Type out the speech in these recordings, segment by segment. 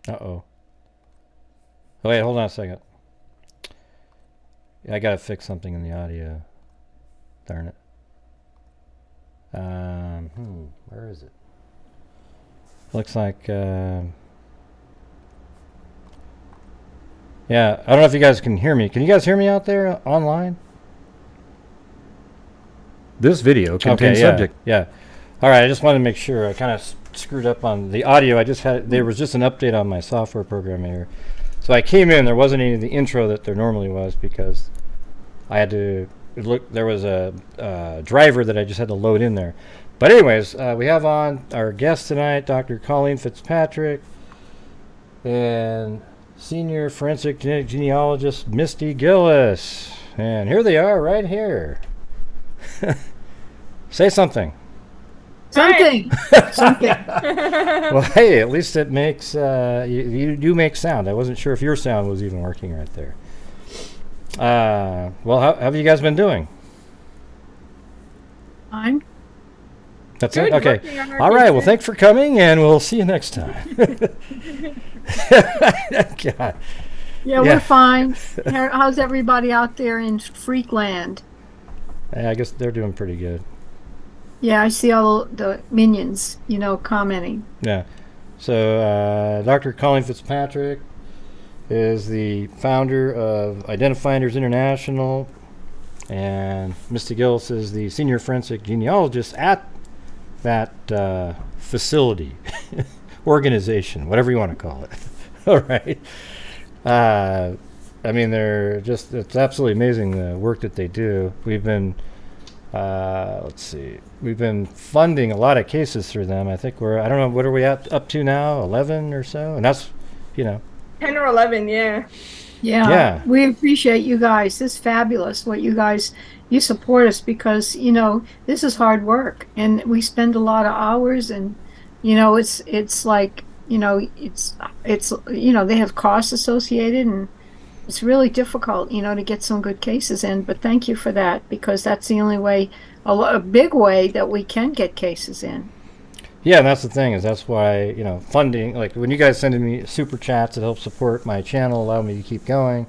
Uh-oh. Oh, wait, hold on a second. I gotta fix something in the audio. Darn it. Where is it? Looks like, yeah, I don't know if you guys can hear me. Can you guys hear me out there online? This video contains subject. Yeah. All right, I just wanted to make sure. I kind of screwed up on the audio. There was just an update on my software program here. So I came in, there wasn't any of the intro that there normally was because I had to look, there was a driver that I just had to load in there. But anyways, we have on our guest tonight, Dr. Colleen Fitzpatrick, and senior forensic genealogist Misty Gillis. And here they are right here. Say something. Something. Well, hey, at least it makes, you do make sound. I wasn't sure if your sound was even working right there. Well, how have you guys been doing? Fine. That's it? Okay. All right. Well, thanks for coming, and we'll see you next time. God. Yeah, we're fine. How's everybody out there in Freakland? I guess they're doing pretty good. Yeah, I see all the minions, commenting. Yeah. So, Dr. Colleen Fitzpatrick is the founder of Identifinders International, and Misty Gillis is the senior forensic genealogist at that facility, organization, whatever you want to call it. All right. I mean, it's absolutely amazing the work that they do. We've been, we've been funding a lot of cases through them. I think I don't know, what are we up to now? 11 or so? And that's, 10 or 11, yeah. Yeah. We appreciate you guys. This is fabulous what you support us because, this is hard work and we spend a lot of hours and, it's like, they have costs associated and it's really difficult, to get some good cases in. But thank you for that because that's the only way, a big way that we can get cases in. Yeah, and that's the thing that's why, funding, like when you guys send me super chats, it helps support my channel, allow me to keep going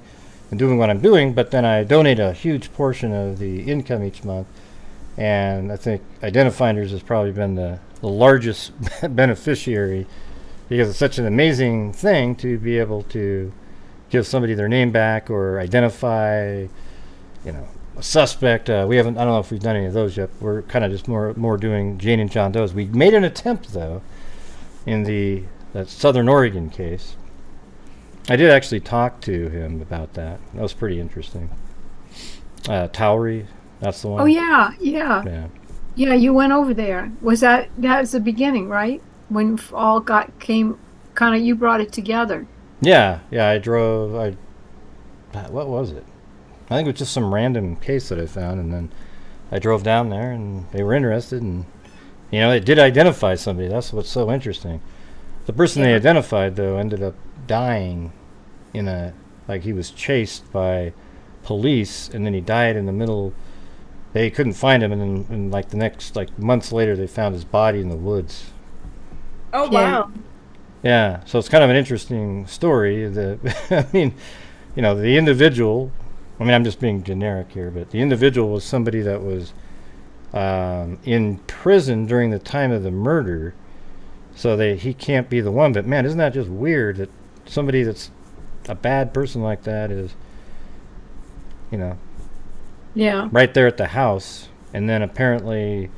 and doing what I'm doing, but then I donate a huge portion of the income each month. And I think Identifinders has probably been the largest beneficiary because it's such an amazing thing to be able to give somebody their name back or identify, a suspect. I don't know if we've done any of those yet. We're kind of just more doing Jane and John Doe's. We made an attempt, though, in that Southern Oregon case. I did actually talk to him about that. That was pretty interesting. Towery, that's the one. Oh, yeah. Yeah, you went over there. That was the beginning, right? When all came, kind of, you brought it together. Yeah, I drove, what was it? I think it was just some random case that I found, and then I drove down there, and they were interested, and, they did identify somebody. That's what's so interesting. The person they identified, though, ended up dying he was chased by police, and then he died in the middle. They couldn't find him, and then, the next, months later, they found his body in the woods. Oh, wow. Yeah, so it's kind of an interesting story. I mean, the individual, I'm just being generic here, but the individual was somebody that was in prison during the time of the murder, so he can't be the one. But, man, isn't that just weird that somebody that's a bad person like that is, right there at the house, and then apparently,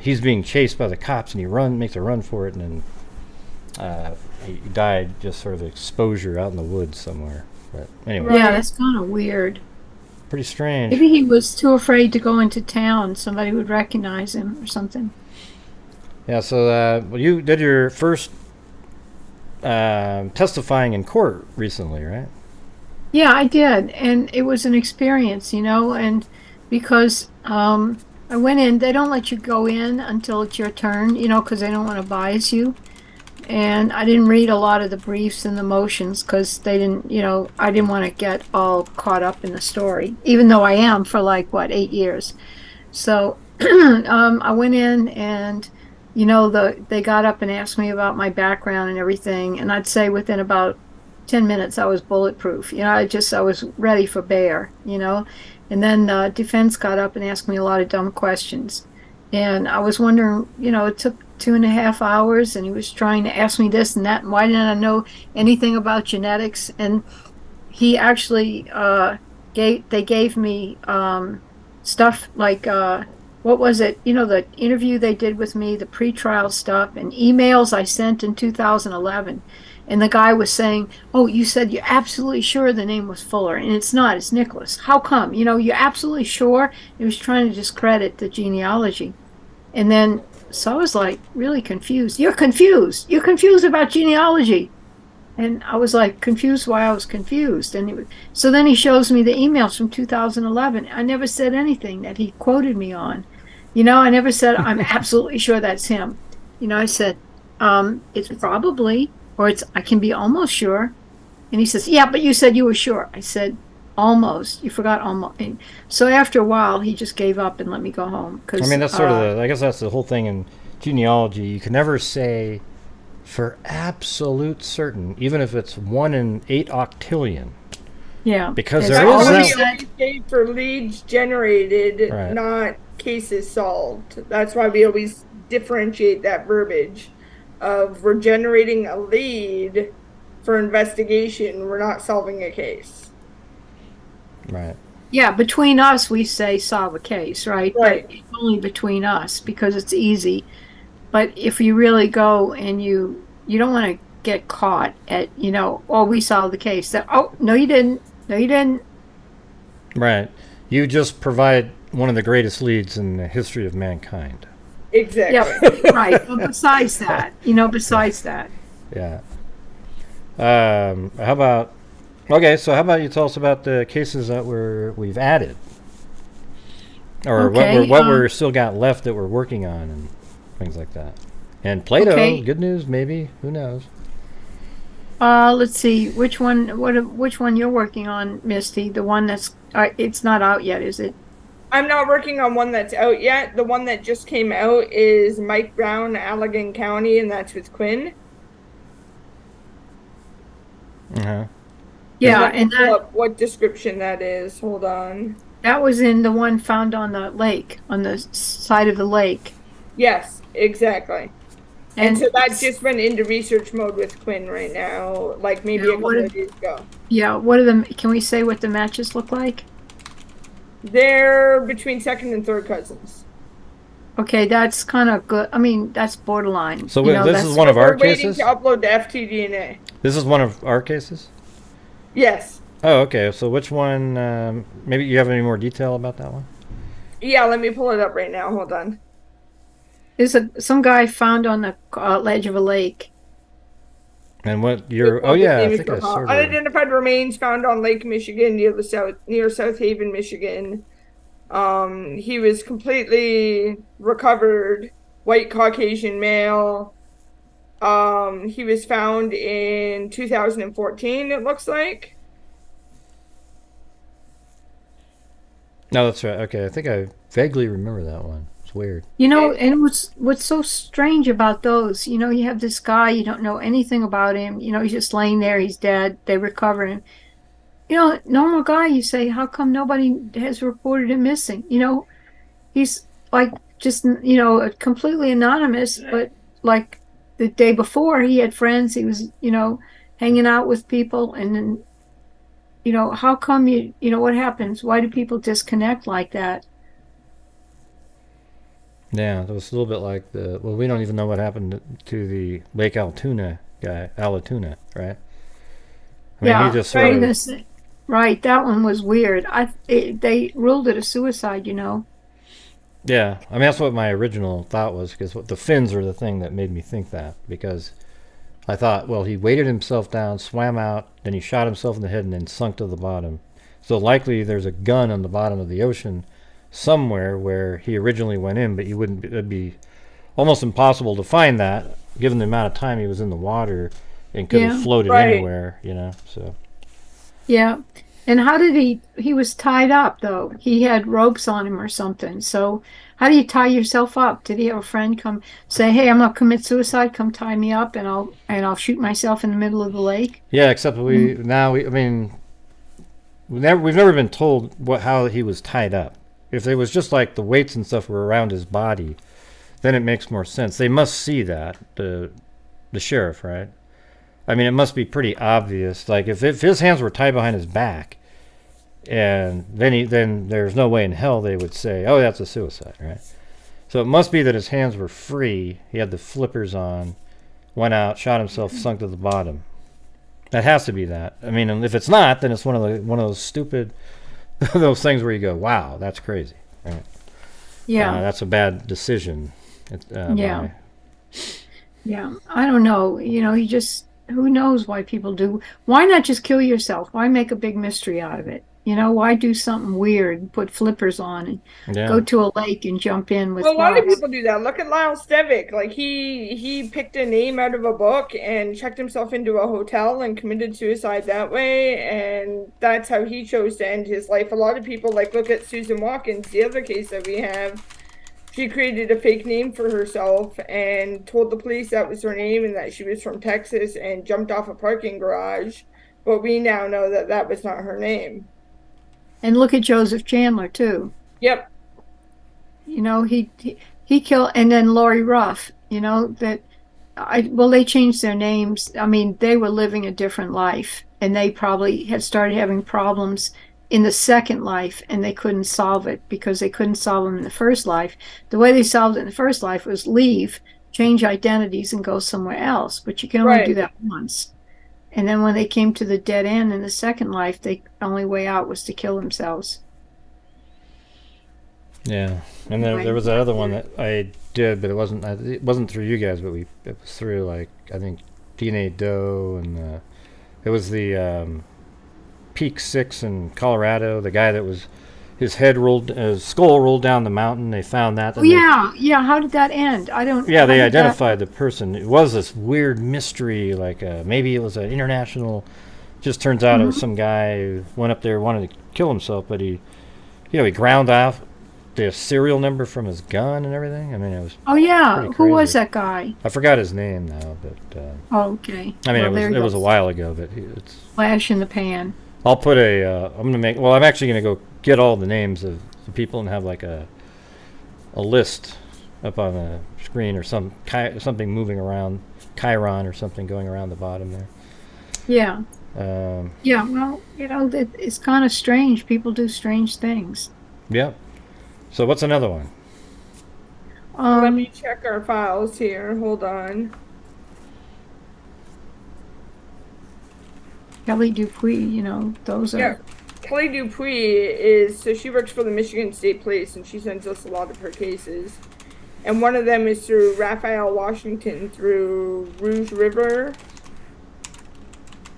he's being chased by the cops, and he makes a run for it, and then he died just sort of exposure out in the woods somewhere. But anyway. Yeah, that's kind of weird. Pretty strange. Maybe he was too afraid to go into town. Somebody would recognize him or something. Yeah, so you did your first testifying in court recently, right? Yeah, I did. And it was an experience, and because I went in, they don't let you go in until it's your turn, because they don't want to bias you. And I didn't read a lot of the briefs and the motions because they didn't, I didn't want to get all caught up in the story, even though I am for 8 years. So I went in and they got up and asked me about my background and everything, and I'd say within about 10 minutes I was bulletproof. I was ready for bear, And then defense got up and asked me a lot of dumb questions. And I was wondering, it took 2.5 hours, and he was trying to ask me this and that, and why didn't I know anything about genetics? And he actually they gave me stuff like what was it? The interview they did with me, the pretrial stuff, and emails I sent in 2011. And the guy was saying, "Oh, you said you're absolutely sure the name was Fuller, and it's not. It's Nicholas. How come? You're absolutely sure." He was trying to discredit the genealogy. And then, so I was like really confused. You're confused. You're confused about genealogy. And I was like confused why I was confused. And so then he shows me the emails from 2011. I never said anything that he quoted me on. I never said, "I'm absolutely sure that's him." I said, "It's probably, or I can be almost sure." And he says, "Yeah, but you said you were sure." I said, "Almost. You forgot almost." And so after a while, he just gave up and let me go home. That's sort of I guess that's the whole thing in genealogy. You can never say for absolute certain, even if it's 1 in 8 octillion. Yeah. Because there is that for leads generated, right, not cases solved. That's why we always differentiate that verbiage of we're generating a lead for investigation. We're not solving a case. Right. Yeah, between us, we say solve a case, right? Right. But it's only between us because it's easy. But if you really go and you don't want to get caught at, "Oh, we solved the case." That, "Oh, no, you didn't. No, you didn't." Right. You just provide one of the greatest leads in the history of mankind. Exactly. Yeah, right. But besides that. Yeah. How about... Okay, so how about you tell us about the cases that we've added, or what we're still got left that we're working on and things like that. And Plato, okay. Good news, maybe, who knows? Let's see, which one you're working on, Misty? The one that's it's not out yet, is it? I'm not working on one that's out yet. The one that just came out is Mike Brown, Allegan County, and that's with Quinn. Uh-huh. Yeah, and what description that is. Hold on. That was in the one found on the lake, on the side of the lake. Yes, exactly. And so that just went into research mode with Quinn right now, like maybe a couple of days ago. Yeah, can we say what the matches look like? They're between second and third cousins. Okay, that's kind of good. I mean, that's borderline. So this is one of our cases? We're waiting to upload the FTDNA. This is one of our cases? Yes. Oh, okay. So which one, maybe you have any more detail about that one? Yeah, let me pull it up right now. Hold on. There's some guy found on the ledge of a lake. And what you're... Oh, yeah, I think I saw it. Unidentified remains found on Lake Michigan near South Haven, Michigan. He was completely recovered, white Caucasian male. He was found in 2014, it looks like. No, that's right. Okay, I think I vaguely remember that one. It's weird. And what's so strange about those, you have this guy, you don't know anything about him, he's just laying there, he's dead, they recover him. Normal guy, you say, how come nobody has reported him missing? He's like just, completely anonymous, but like the day before he had friends, he was, hanging out with people, and then, how come what happens? Why do people disconnect like that? Yeah, it was a little bit like we don't even know what happened to the Lake Altoona guy, Allatoona, right? I mean, he just sort of... Right, that one was weird. They ruled it a suicide, Yeah, I mean, that's what my original thought was, because the fins were the thing that made me think that, because I thought, well, he weighted himself down, swam out, then he shot himself in the head and then sunk to the bottom. So likely there's a gun on the bottom of the ocean somewhere where he originally went in, but it'd be almost impossible to find that, given the amount of time he was in the water and could have floated anywhere, so... Yeah. And how did he was tied up, though. He had ropes on him or something. So how do you tie yourself up? Did he have a friend come say, "Hey, I'm gonna commit suicide. Come tie me up, and I'll shoot myself in the middle of the lake"? Yeah, except I mean, we've never been told how he was tied up. If it was just like the weights and stuff were around his body, then it makes more sense. They must see that, the sheriff, right? I mean, it must be pretty obvious. Like if his hands were tied behind his back, and then there's no way in hell they would say, "Oh, that's a suicide," right? So it must be that his hands were free. He had the flippers on, went out, shot himself, sunk to the bottom. That has to be that. I mean, and if it's not, then it's one of those stupid those things where you go, "Wow, that's crazy." Right? Yeah, that's a bad decision. Yeah. Yeah, I don't know. Who knows why people do. Why not just kill yourself? Why make a big mystery out of it? Why do something weird, put flippers on and go to a lake and jump in with Well, a lot of rocks? people do that. Look at Lyle Stevick. Like he picked a name out of a book and checked himself into a hotel and committed suicide that way, and that's how he chose to end his life. A lot of people look at Susan Watkins, the other case that we have. She created a fake name for herself and told the police that was her name and that she was from Texas and jumped off a parking garage. But we now know that that was not her name. And look at Joseph Chandler too. Yep. He killed, and then Lori Ruff. They changed their names. I mean, they were living a different life, and they probably had started having problems in the second life, and they couldn't solve it because they couldn't solve them in the first life. The way they solved it in the first life was leave, change identities, and go somewhere else. But you can only do that once. And then when they came to the dead end in the second life, the only way out was to kill themselves. Yeah, and then there was that other one that I did, but it wasn't through you guys, but it was through I think DNA Doe, and it was the Peak 6 in Colorado. The guy that was his skull rolled down the mountain. They found that. Oh yeah. How did that end? I don't. Yeah, they identified the person. It was this weird mystery, maybe it was an international. Just turns out it was some guy who went up there, wanted to kill himself, but he ground off the serial number from his gun and everything. I mean, it was. Oh yeah, who was that guy? I forgot his name now, but. Oh, okay. I mean, it was a while ago, but it's. Flash in the pan. I'll put I'm actually gonna go get all the names of the people and have a list up on the screen or something moving around, Chiron or something going around the bottom there. Yeah. Well, it's kind of strange. People do strange things. Yep. So what's another one? Let me check our files here. Hold on. Kelly Dupuy, those are... Yeah, Kelly Dupuy she works for the Michigan State Police, and she sends us a lot of her cases. And one of them is through Raphael, Washington, through Rouge River.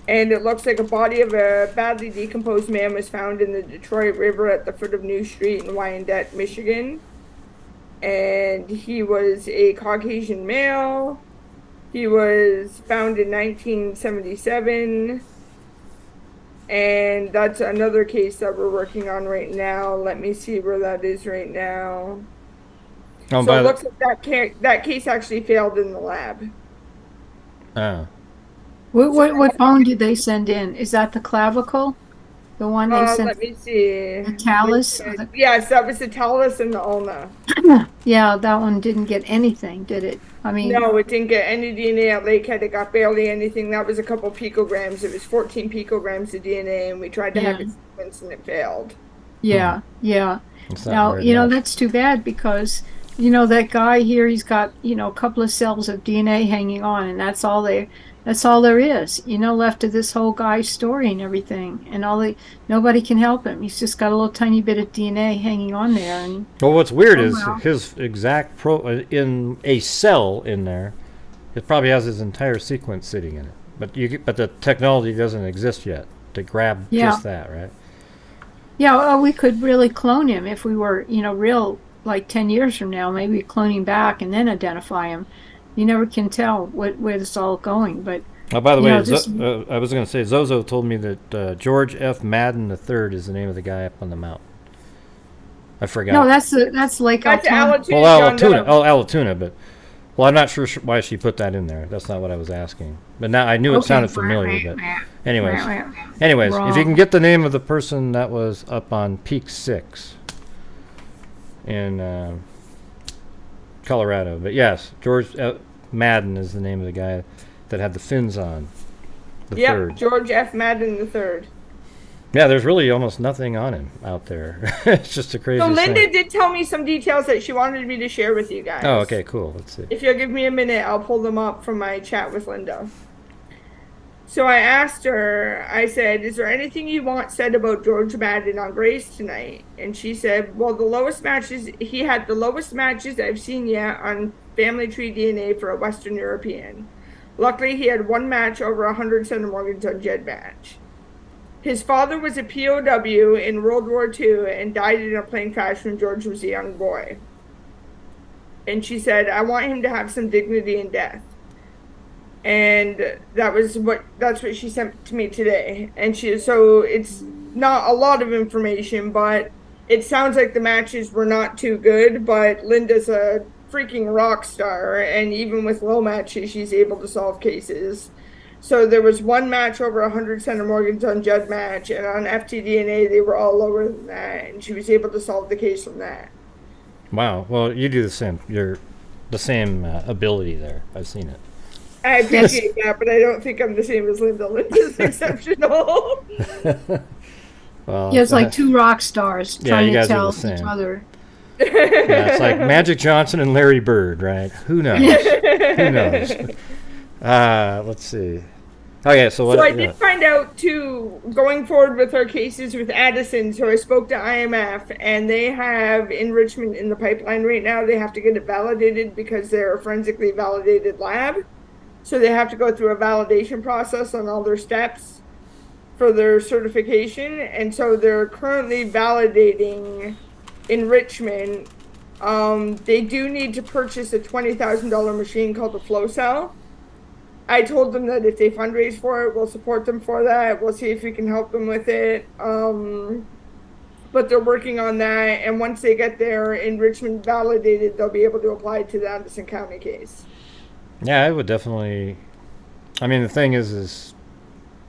And it looks like a body of a badly decomposed man was found in the Detroit River at the foot of New Street in Wyandotte, Michigan. And he was a Caucasian male. He was found in 1977. And that's another case that we're working on right now. Let me see where that is right now. So it looks like that case actually failed in the lab. Oh. What bone did they send in? Is that the clavicle? The one they sent? Let me see. The talus? Yes, that was the talus and the ulna. Yeah, that one didn't get anything, did it? I mean, no, it didn't get any DNA at Lakehead. It got barely anything. That was a couple picograms. It was 14 picograms of DNA, and we tried to have it sequenced, and it failed. Yeah. Now, that's too bad because, that guy here, he's got, a couple of cells of DNA hanging on, and that's all there is, left of this whole guy's story and everything. And nobody can help him. He's just got a little tiny bit of DNA hanging on there. And well, what's weird is his exact in a cell in there. It probably has his entire sequence sitting in it. But the technology doesn't exist yet to grab just that, right? Yeah, well, we could really clone him if we were, real, 10 years from now. Maybe clone him back and then identify him. You never can tell where this all going, but... Oh, by the way, I was going to say, Zozo told me that George F. Madden III is the name of the guy up on the mountain. I forgot. No, that's Lake That's Altoona. Allatoona. Well, John Allatoona. Doe. Oh, Allatoona, but I'm not sure why she put that in there. That's not what I was asking. But now I knew it sounded familiar. But anyways, if you Wrong. can get the name of the person that was up on Peak 6 in Colorado. But yes, George Madden is the name of the guy that had the fins on. The Yep, third. George F. Madden III. Yeah, there's really almost nothing on him out there. It's just a crazy So Linda thing. did tell me some details that she wanted me to share with you guys. Oh, okay, cool. Let's see. If you'll give me a minute, I'll pull them up from my chat with Linda. So I asked her, I said, is there anything you want said about George Madden on Grace tonight? And she said, well, he had the lowest matches I've seen yet on Family Tree DNA for a Western European. Luckily, he had one match over 100 centimorgans on Jed match. His father was a POW in World War II and died in a plane crash when George was a young boy. And she said, I want him to have some dignity in death. And that's what she sent to me today. And so it's not a lot of information, but it sounds like the matches were not too good, but Linda's a freaking rock star, and even with low matches, she's able to solve cases. So there was one match over 100 centimorgans on Judd match, and on FTDNA, they were all lower than that, and she was able to solve the case from that. Wow. Well, you do the same. You're the same ability there. I've seen it. I appreciate that, but I don't think I'm the same as Linda. Linda's exceptional. Well, Yeah, it's like two rock stars Yeah, trying you to guys are tell the same. each other. Yeah, it's like Magic Johnson and Larry Bird, right? Who knows? Who knows? Let's see. Okay, so what? So I did find out, too, going forward with our cases with Addison, so I spoke to IMF, and they have enrichment in the pipeline right now. They have to get it validated because they're a forensically validated lab. So they have to go through a validation process on all their steps for their certification. And so they're currently validating enrichment. They do need to purchase a $20,000 machine called the Flow Cell. I told them that if they fundraise for it, we'll support them for that. We'll see if we can help them with it. But they're working on that. And once they get their enrichment validated, they'll be able to apply to the Addison County case. Yeah, I would definitely. I mean, the thing is,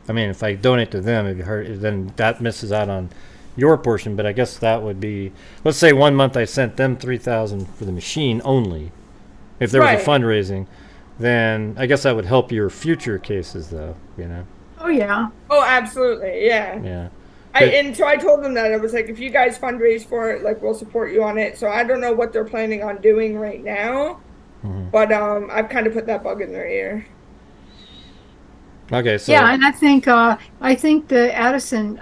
if I donate to them, then that misses out on your portion. But I guess that would be, let's say 1 month I sent them $3,000 for the machine only. If there was a fundraising, then I guess that would help your future cases, though. You know. Oh yeah. Oh, absolutely, yeah. Yeah. And so I told them that I was like, if you guys fundraise for it, like we'll support you on it. So I don't know what they're planning on doing right now. Mm-hmm. But I've kind of put that bug in their ear. Okay, so Yeah, and I think the Addison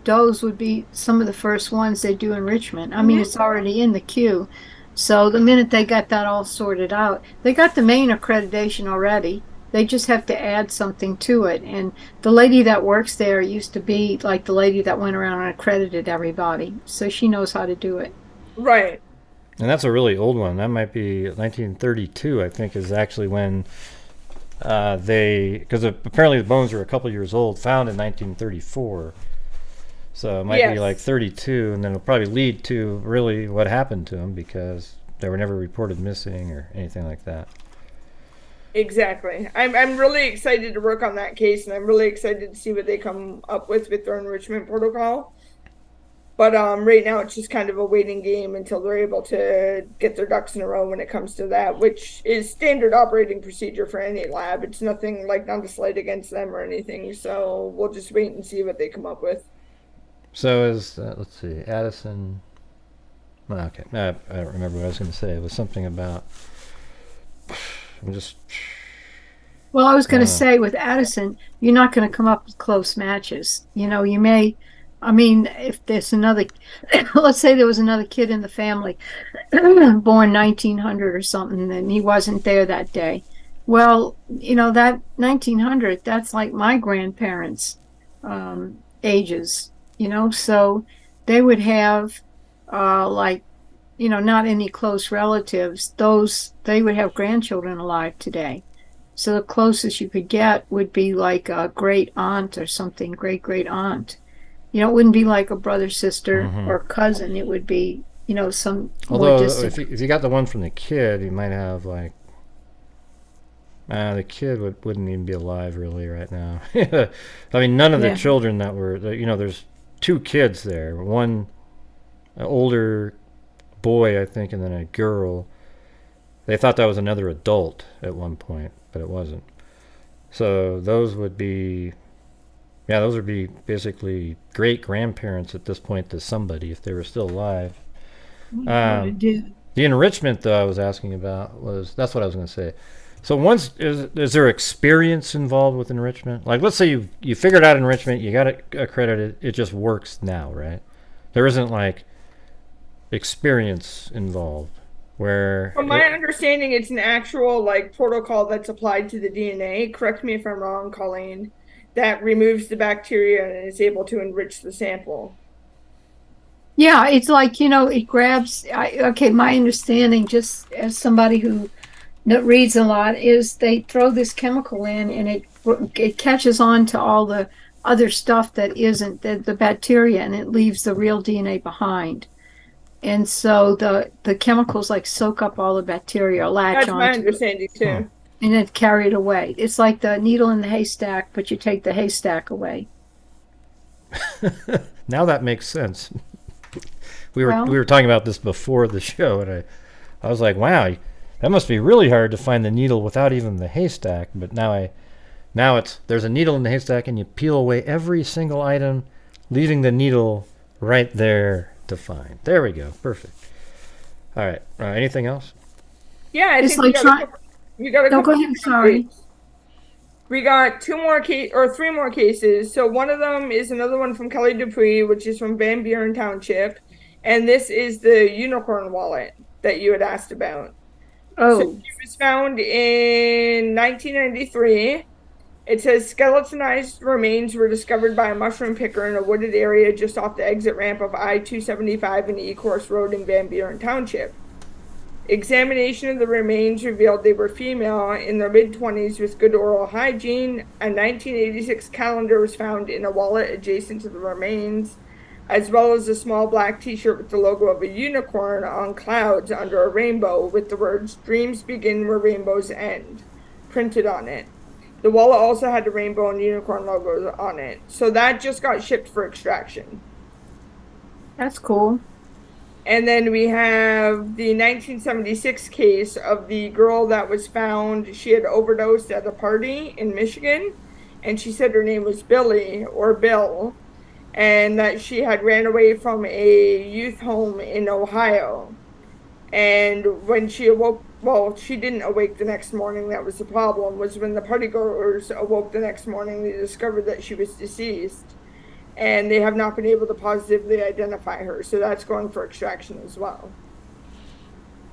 does would be some of the first ones they do enrichment. I mean, it's already in the queue. So the minute they got that all sorted out, they got the main accreditation already. They just have to add something to it. And the lady that works there used to be like the lady that went around and accredited everybody. So she knows how to do it. Right. And that's a really old one. That might be 1932, I think, is actually when because apparently the bones were a couple years old, found in 1934. So it might be like 32, and then it'll probably lead to really what happened to them because they were never reported missing or anything like that. Exactly. I'm really excited to work on that case, and I'm really excited to see what they come up with their enrichment protocol. But right now it's just kind of a waiting game until they're able to get their ducks in a row when it comes to that, which is standard operating procedure for any lab. It's nothing like not a slight against them or anything. So we'll just wait and see what they come up with. So is let's see, Addison. Okay, I don't remember what I was going to say. It was something about. I'm just. Well, I was going to say with Addison, you're not going to come up with close matches. You know, you may. I mean, if there's another, let's say there was another kid in the family born 1900 or something, and he wasn't there that day. Well, you know, that 1900, that's like my grandparents' ages, you know, so they would have like, you know, not any close relatives. They would have grandchildren alive today. So the closest you could get would be like a great aunt or something, great aunt. You know, it wouldn't be like a brother, sister, or cousin. It would be some more Although distant. if you got the one from the kid, you might have like the kid wouldn't even be alive really right now. I mean, none of the children that were, there's two kids there. One, an older boy, I think, and then a girl. They thought that was another adult at one point, but it wasn't. So those would be basically great-grandparents at this point to somebody if they were still alive. The enrichment, though, I was asking about that's what I was going to say. So is there experience involved with enrichment? Like, let's say you figured out enrichment, you got it accredited, it just works now, right? There isn't like experience involved where. From my understanding, it's an actual like protocol that's applied to the DNA. Correct me if I'm wrong, Colleen. That removes the bacteria and is able to enrich the sample. Yeah, it's like, it grabs. My understanding, just as somebody who reads a lot, is they throw this chemical in and it catches on to all the other stuff that isn't the bacteria, and it leaves the real DNA behind. And so the chemicals like soak up all the bacteria, latch on. That's my understanding too. And then carry it away. It's like the needle in the haystack, but you take the haystack away. Now that makes sense. We were talking about this before the show, and I was like, wow, that must be really hard to find the needle without even the haystack. But now there's a needle in the haystack, and you peel away every single item, leaving the needle right there to find. There we go. Perfect. All right. Anything else? Yeah, it's like we got a couple. Go ahead. Sorry. We got three more cases. So one of them is another one from Kelly Dupuy, which is from Van Buren Township, and this is the unicorn wallet that you had asked about. Oh. So it was found in 1993. It says skeletonized remains were discovered by a mushroom picker in a wooded area just off the exit ramp of I-275 and E-Course Road in Van Buren Township. Examination of the remains revealed they were female in their mid-20s with good oral hygiene. A 1986 calendar was found in a wallet adjacent to the remains, as well as a small black t-shirt with the logo of a unicorn on clouds under a rainbow with the words "Dreams begin where rainbows end" printed on it. The wallet also had the rainbow and unicorn logos on it. So that just got shipped for extraction. That's cool. And then we have the 1976 case of the girl that was found. She had overdosed at a party in Michigan, and she said her name was Billy or Bill, and that she had ran away from a youth home in Ohio. And when she awoke, well, she didn't awake the next morning. That was the problem, was when the partygoers awoke the next morning, they discovered that she was deceased. And they have not been able to positively identify her. So that's going for extraction as well.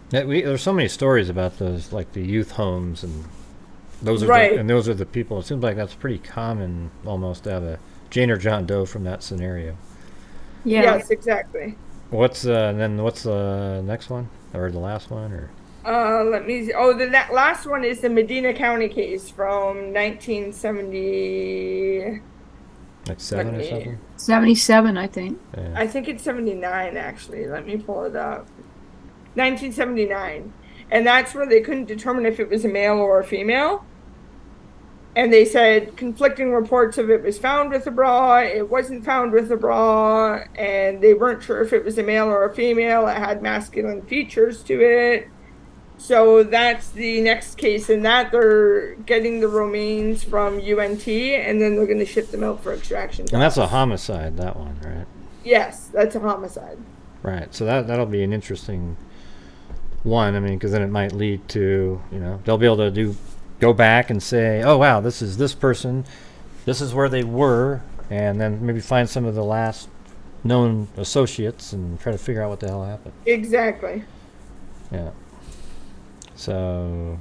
There's so many stories about those, like the youth homes, and those are those are the people. It seems like that's pretty common almost to have a Jane or John Doe from that scenario. Yeah. Yes, exactly. What's the next one, or the last one, or? Let me see. Oh, the last one is the Medina County case from 1970. Like 7 or something? 77, I think. Yeah. I think it's 79, actually. Let me pull it up. 1979. And that's where they couldn't determine if it was a male or a female. And they said conflicting reports of it was found with a bra, it wasn't found with a bra, and they weren't sure if it was a male or a female. It had masculine features to it. So that's the next case, and that they're getting the remains from UNT, and then they're going to ship them out for extraction. And that's a homicide, that one, right? Yes, that's a homicide. Right, so that'll be an interesting one. I mean, because then it might lead to, they'll be able to go back and say, oh, wow, this is this person, this is where they were, and then maybe find some of the last known associates and try to figure out what the hell happened. Exactly. Yeah. So,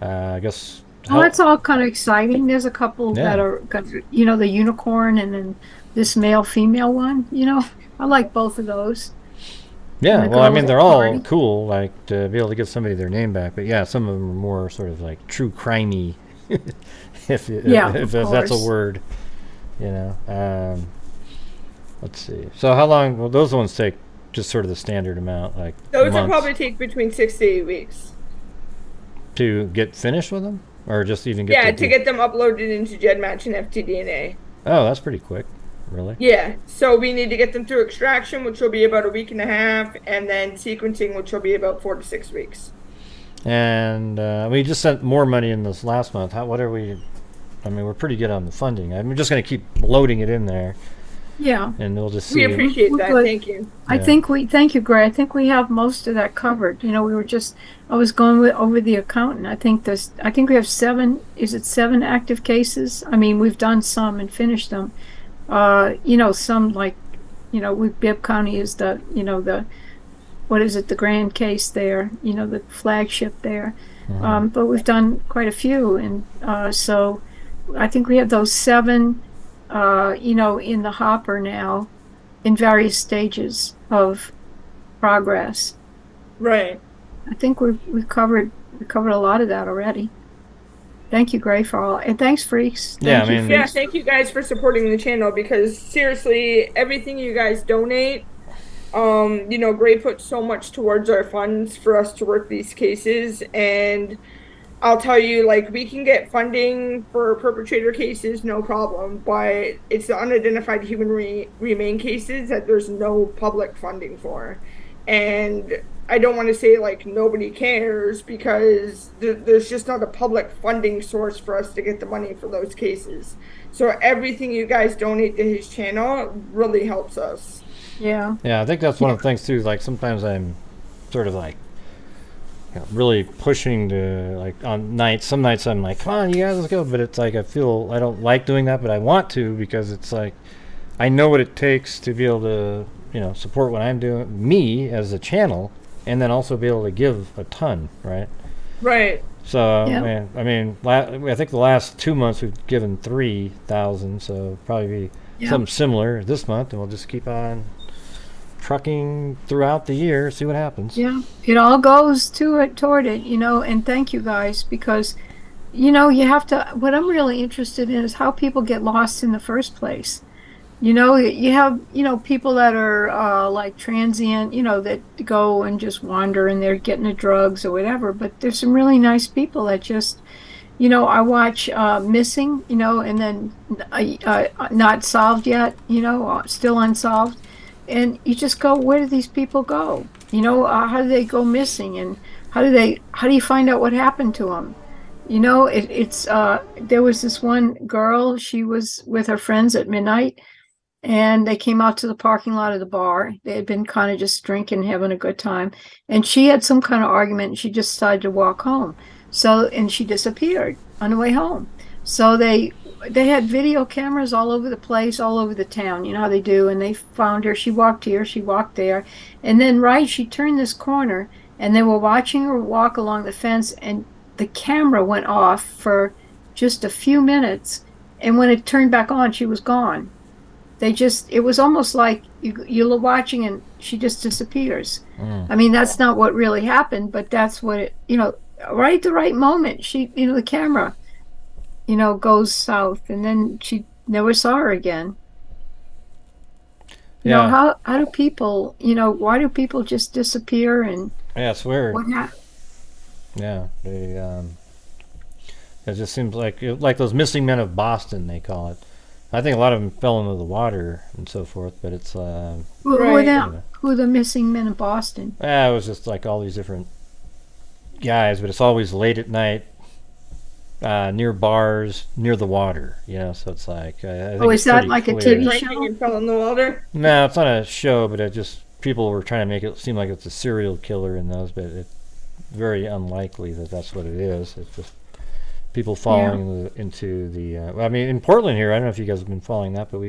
I guess. Well, that's all kind of exciting. There's a couple that are, the unicorn and then this male-female one. I like both of those. Yeah, well, I mean, they're all cool, like, to be able to give somebody their name back. But yeah, some of them are more sort of like true crimey, if that's a word. Let's see. So how long will those ones take? just sort of the standard amount, like Those will months probably take between 6 to 8 weeks. to get finished with them, or just even get Yeah, to get them uploaded into GEDmatch and FTDNA. Oh, that's pretty quick, really. Yeah, so we need to get them through extraction, which will be about a week and a half, and then sequencing, which will be about 4 to 6 weeks. And we just sent more money in this last month. What are we? I mean, we're pretty good on the funding. I'm just going to keep loading it in there. Yeah. And we'll just see. We appreciate that. Good. Thank you. Thank you, Gray. I think we have most of that covered. You know, I was going over the accountant. I think we have 7, is it 7 active cases? I mean, we've done some and finished them. You know, some like, you know, Bibb County is the what is it, the grand case there, you know, the flagship there. Mm-hmm. But we've done quite a few. And so I think we have those 7, you know, in the hopper now in various stages of progress. Right. I think we covered a lot of that already. Thank you, Gray, for all, and thanks, Freaks. Thank you guys for supporting the channel, because seriously, everything you guys donate, you know, Gray puts so much towards our funds for us to work these cases, and I'll tell you, like, we can get funding for perpetrator cases, no problem, but it's the unidentified human remain cases that there's no public funding for. And I don't want to say, like, nobody cares, because there's just not a public funding source for us to get the money for those cases. So everything you guys donate to his channel really helps us. Yeah. Yeah, I think that's one of the things, too. Like, sometimes I'm sort of, like, you know, really pushing to, like, on nights. Some nights I'm like, come on, you guys, let's go. But it's like I feel I don't like doing that, but I want to, because it's like I know what it takes to be able to, you know, support what I'm doing, me as a channel, and then also be able to give a ton, right? Right. So, Yeah. I mean, I think the last 2 months we've given 3,000, so probably be something similar this month, and we'll just keep on trucking throughout the year, see what happens. Yeah, it all goes toward it, you know, and thank you guys, because, you know, you have to, what I'm really interested in is how people get lost in the first place. You know, you have, you know, people that are like transient, you know, that go and just wander and they're getting the drugs or whatever, but there's some really nice people that just, you know, I watch Missing, you know, and then Not Solved Yet, you know, still unsolved. And you just go, where do these people go? You know, how do they go missing, and how do you find out what happened to them? You know, it's there was this one girl, she was with her friends at midnight, and they came out to the parking lot of the bar. They had been kind of just drinking, having a good time, and she had some kind of argument, and she just decided to walk home. So, and she disappeared on the way home. So they had video cameras all over the place, all over the town, you know how they do, and they found her. She walked here, she walked there, and then she turned this corner, and they were watching her walk along the fence, and the camera went off for just a few minutes, and when it turned back on, she was gone. It was almost like you're watching and she just disappears. I mean, that's not what really happened, but that's what it, you know, right at the right moment, you know, the camera, you know, goes south, and then she never saw her again. You know, how do people, you know, why do people just disappear? And yeah, it's weird. What happened? Yeah, it just seems like those missing men of Boston, they call it. I think a lot of them fell into the water and so forth, but it's who are them? Who are the missing men of Boston? Yeah, it was just like all these different guys, but it's always late at night. Near bars, near the water, you know, so it's like I think is that like a TV show? And fell in the water? No, it's not a show, but people were trying to make it seem like it's a serial killer in those, but it's very unlikely that that's what it is. It's just people falling into the I mean, in Portland here, I don't know if you guys have been following that, but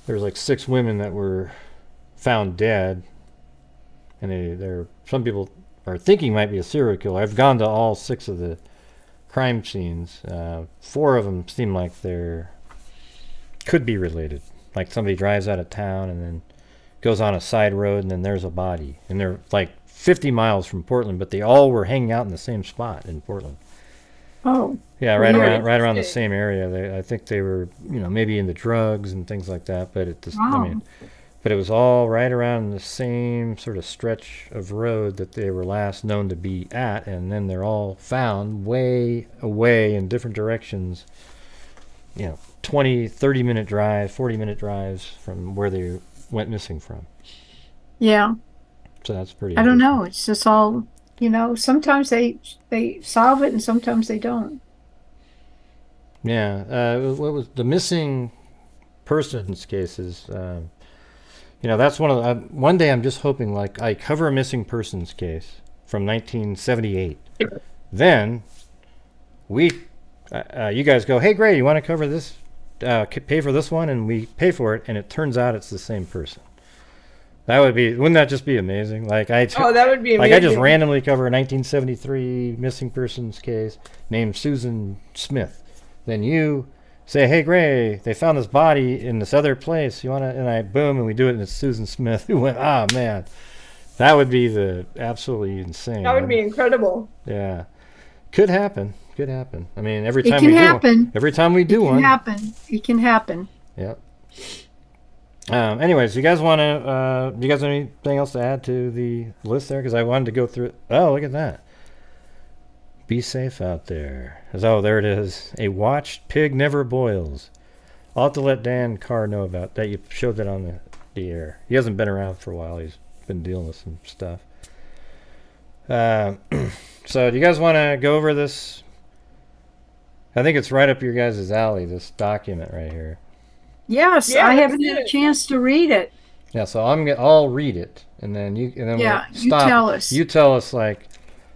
there's like 6 women that were found dead, and some people are thinking might be a serial killer. I've gone to all 6 of the crime scenes. 4 of them seem like could be related. Like somebody drives out of town and then goes on a side road, and then there's a body, and they're like 50 miles from Portland, but they all were hanging out in the same spot in Portland. Oh, yeah, right around the same area. I think they were, you know, maybe into drugs and things like that. But it just, I mean, but it was all right around the same sort of stretch of road that they were last known to be at, and then they're all found way away in different directions, 20, 30-minute drive, 40-minute drives from where they went missing from. Yeah. So that's pretty I don't know. It's just all, sometimes they solve it and sometimes they don't. Yeah. What was the missing persons cases? That's one of the, one day I'm just hoping like I cover a missing persons case from 1978. Then you guys go, hey, great, you want to cover this, pay for this one, and we pay for it, and it turns out it's the same person. Wouldn't that just be amazing? That would be amazing. Like I just randomly cover a 1973 missing persons case named Susan Smith. Then you say, hey, Gray, they found this body in this other place. You want to, and I boom, and we do it, and it's Susan Smith who went, oh, man. That would be absolutely insane. That would be incredible. Yeah. Could happen. I mean, every time we do one. It can happen. Yep. Anyways, you guys want to, do you guys have anything else to add to the list there? Because I wanted to go through it. Oh, look at that. Be safe out there. Oh, there it is. A watched pig never boils. I'll have to let Dan Carr know about that. You showed that on the air. He hasn't been around for a while. He's been dealing with some stuff. So do you guys want to go over this? I think it's right up your guys' alley, this document right here. Yes, yeah, I haven't had a chance to read it. Yeah, so I'll read it, and then you we'll stop. You tell us. You tell us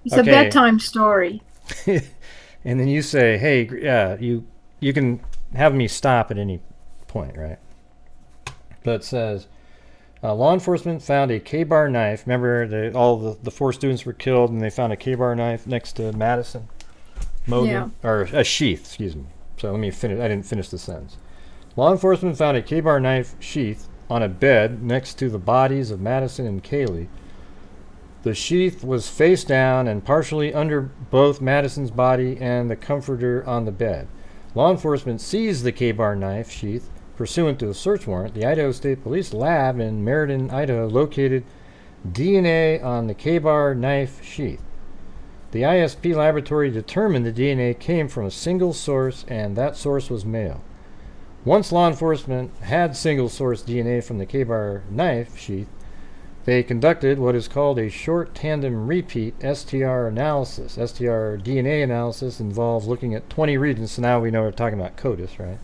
it's a bedtime story. And then you say, hey, yeah, you can have me stop at any point, right? But it says, law enforcement found a K-bar knife. Remember, all the 4 students were killed, and they found a K-bar knife next to Madison Mogan, or a sheath, excuse me. So let me finish. I didn't finish the sentence. Law enforcement found a K-bar knife sheath on a bed next to the bodies of Madison and Kaylee. The sheath was face down and partially under both Madison's body and the comforter on the bed. Law enforcement seized the K-bar knife sheath pursuant to a search warrant. The Idaho State Police lab in Meriden, Idaho, located DNA on the K-bar knife sheath. The ISP laboratory determined the DNA came from a single source, and that source was male. Once law enforcement had single-source DNA from the K-bar knife sheath, they conducted what is called a short tandem repeat STR analysis. STR DNA analysis involves looking at 20 regions, so now we know we're talking about CODIS, right?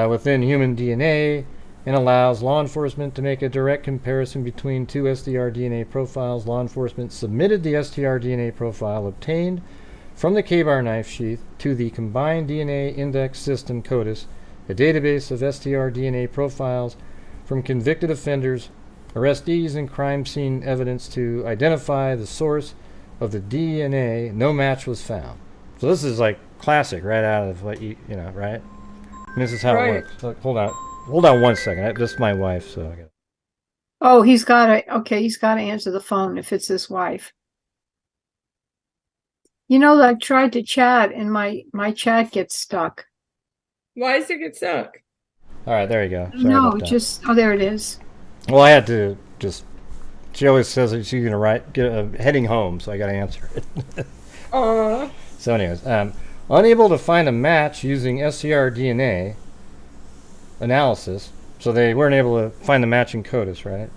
Within human DNA, and allows law enforcement to make a direct comparison between 2 STR DNA profiles. Law enforcement submitted the STR DNA profile obtained from the K-bar knife sheath to the Combined DNA Index System CODIS, a database of STR DNA profiles from convicted offenders, arrestees, and crime scene evidence to identify the source of the DNA. No match was found. So this is like classic, right out of what you know, right? And this is how it works. Look, hold on 1 second. This is my wife, so I got. Oh, he's got to answer the phone if it's his wife. I tried to chat and my chat gets stuck. Why does it get stuck? All right, there you go. Sorry there it is. Well, I had to just. She always says that she's gonna heading home, so I got to answer it. So, anyways, unable to find a match using SCR DNA analysis, so they weren't able to find the match in CODIS, right?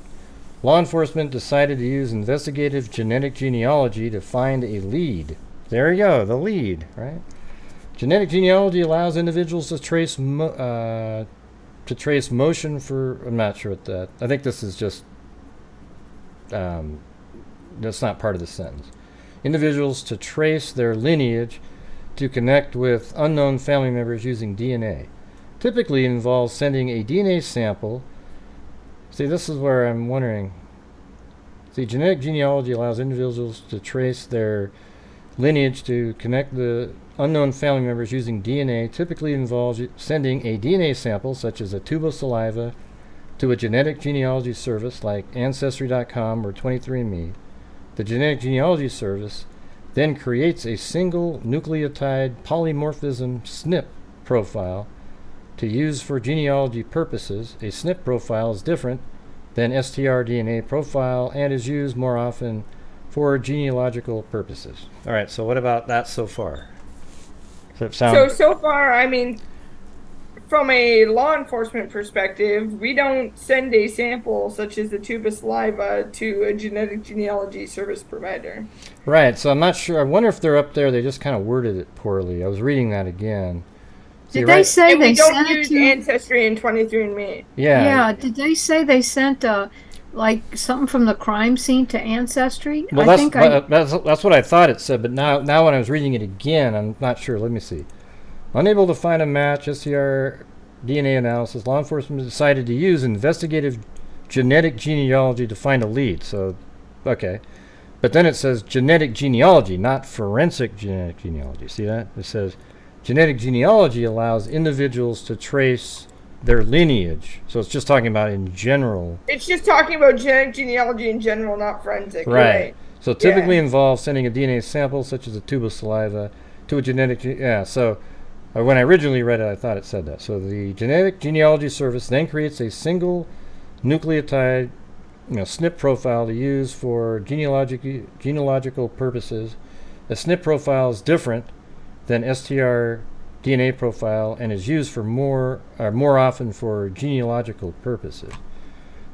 Law enforcement decided to use investigative genetic genealogy to find a lead. There you go, the lead, right? Genetic genealogy allows individuals to trace motion for. I'm not sure what that. I think this is just. That's not part of the sentence. Individuals to trace their lineage to connect with unknown family members using DNA. Typically involves sending a DNA sample. See, this is where I'm wondering. See, genetic genealogy allows individuals to trace their lineage to connect the unknown family members using DNA. Typically involves sending a DNA sample, such as a tube of saliva, to a genetic genealogy service like Ancestry.com or 23andMe. The genetic genealogy service then creates a single nucleotide polymorphism SNP profile to use for genealogy purposes. A SNP profile is different than STR-DNA profile and is used more often for genealogical purposes. All right, so what about that so far? Does it sound... So far, I mean, from a law enforcement perspective, we don't send a sample such as the tuba saliva to a genetic genealogy service provider. Right, so I'm not sure. I wonder if they're up there. They just kind of worded it poorly. I was reading that again. Did they say and they we don't sent use it to... Ancestry and 23andMe. Yeah, did they say they sent like something from the crime scene to Ancestry? Well, that's what I thought it said, but now when I was reading it again, I'm not sure. Let me see. Unable to find a match, STR DNA analysis, law enforcement decided to use investigative genetic genealogy to find a lead. So, okay. But then it says genetic genealogy, not forensic genetic genealogy. See that? It says genetic genealogy allows individuals to trace their lineage. So it's just talking about in general. It's just talking about genetic genealogy in general, not forensic. Right. So typically involves sending a DNA sample, such as a tube of saliva, to a genetic... so when I originally read it, I thought it said that. So the genetic genealogy service then creates a single nucleotide SNP profile to use for genealogical purposes. A SNP profile is different than STR DNA profile and is used for more often for genealogical purposes.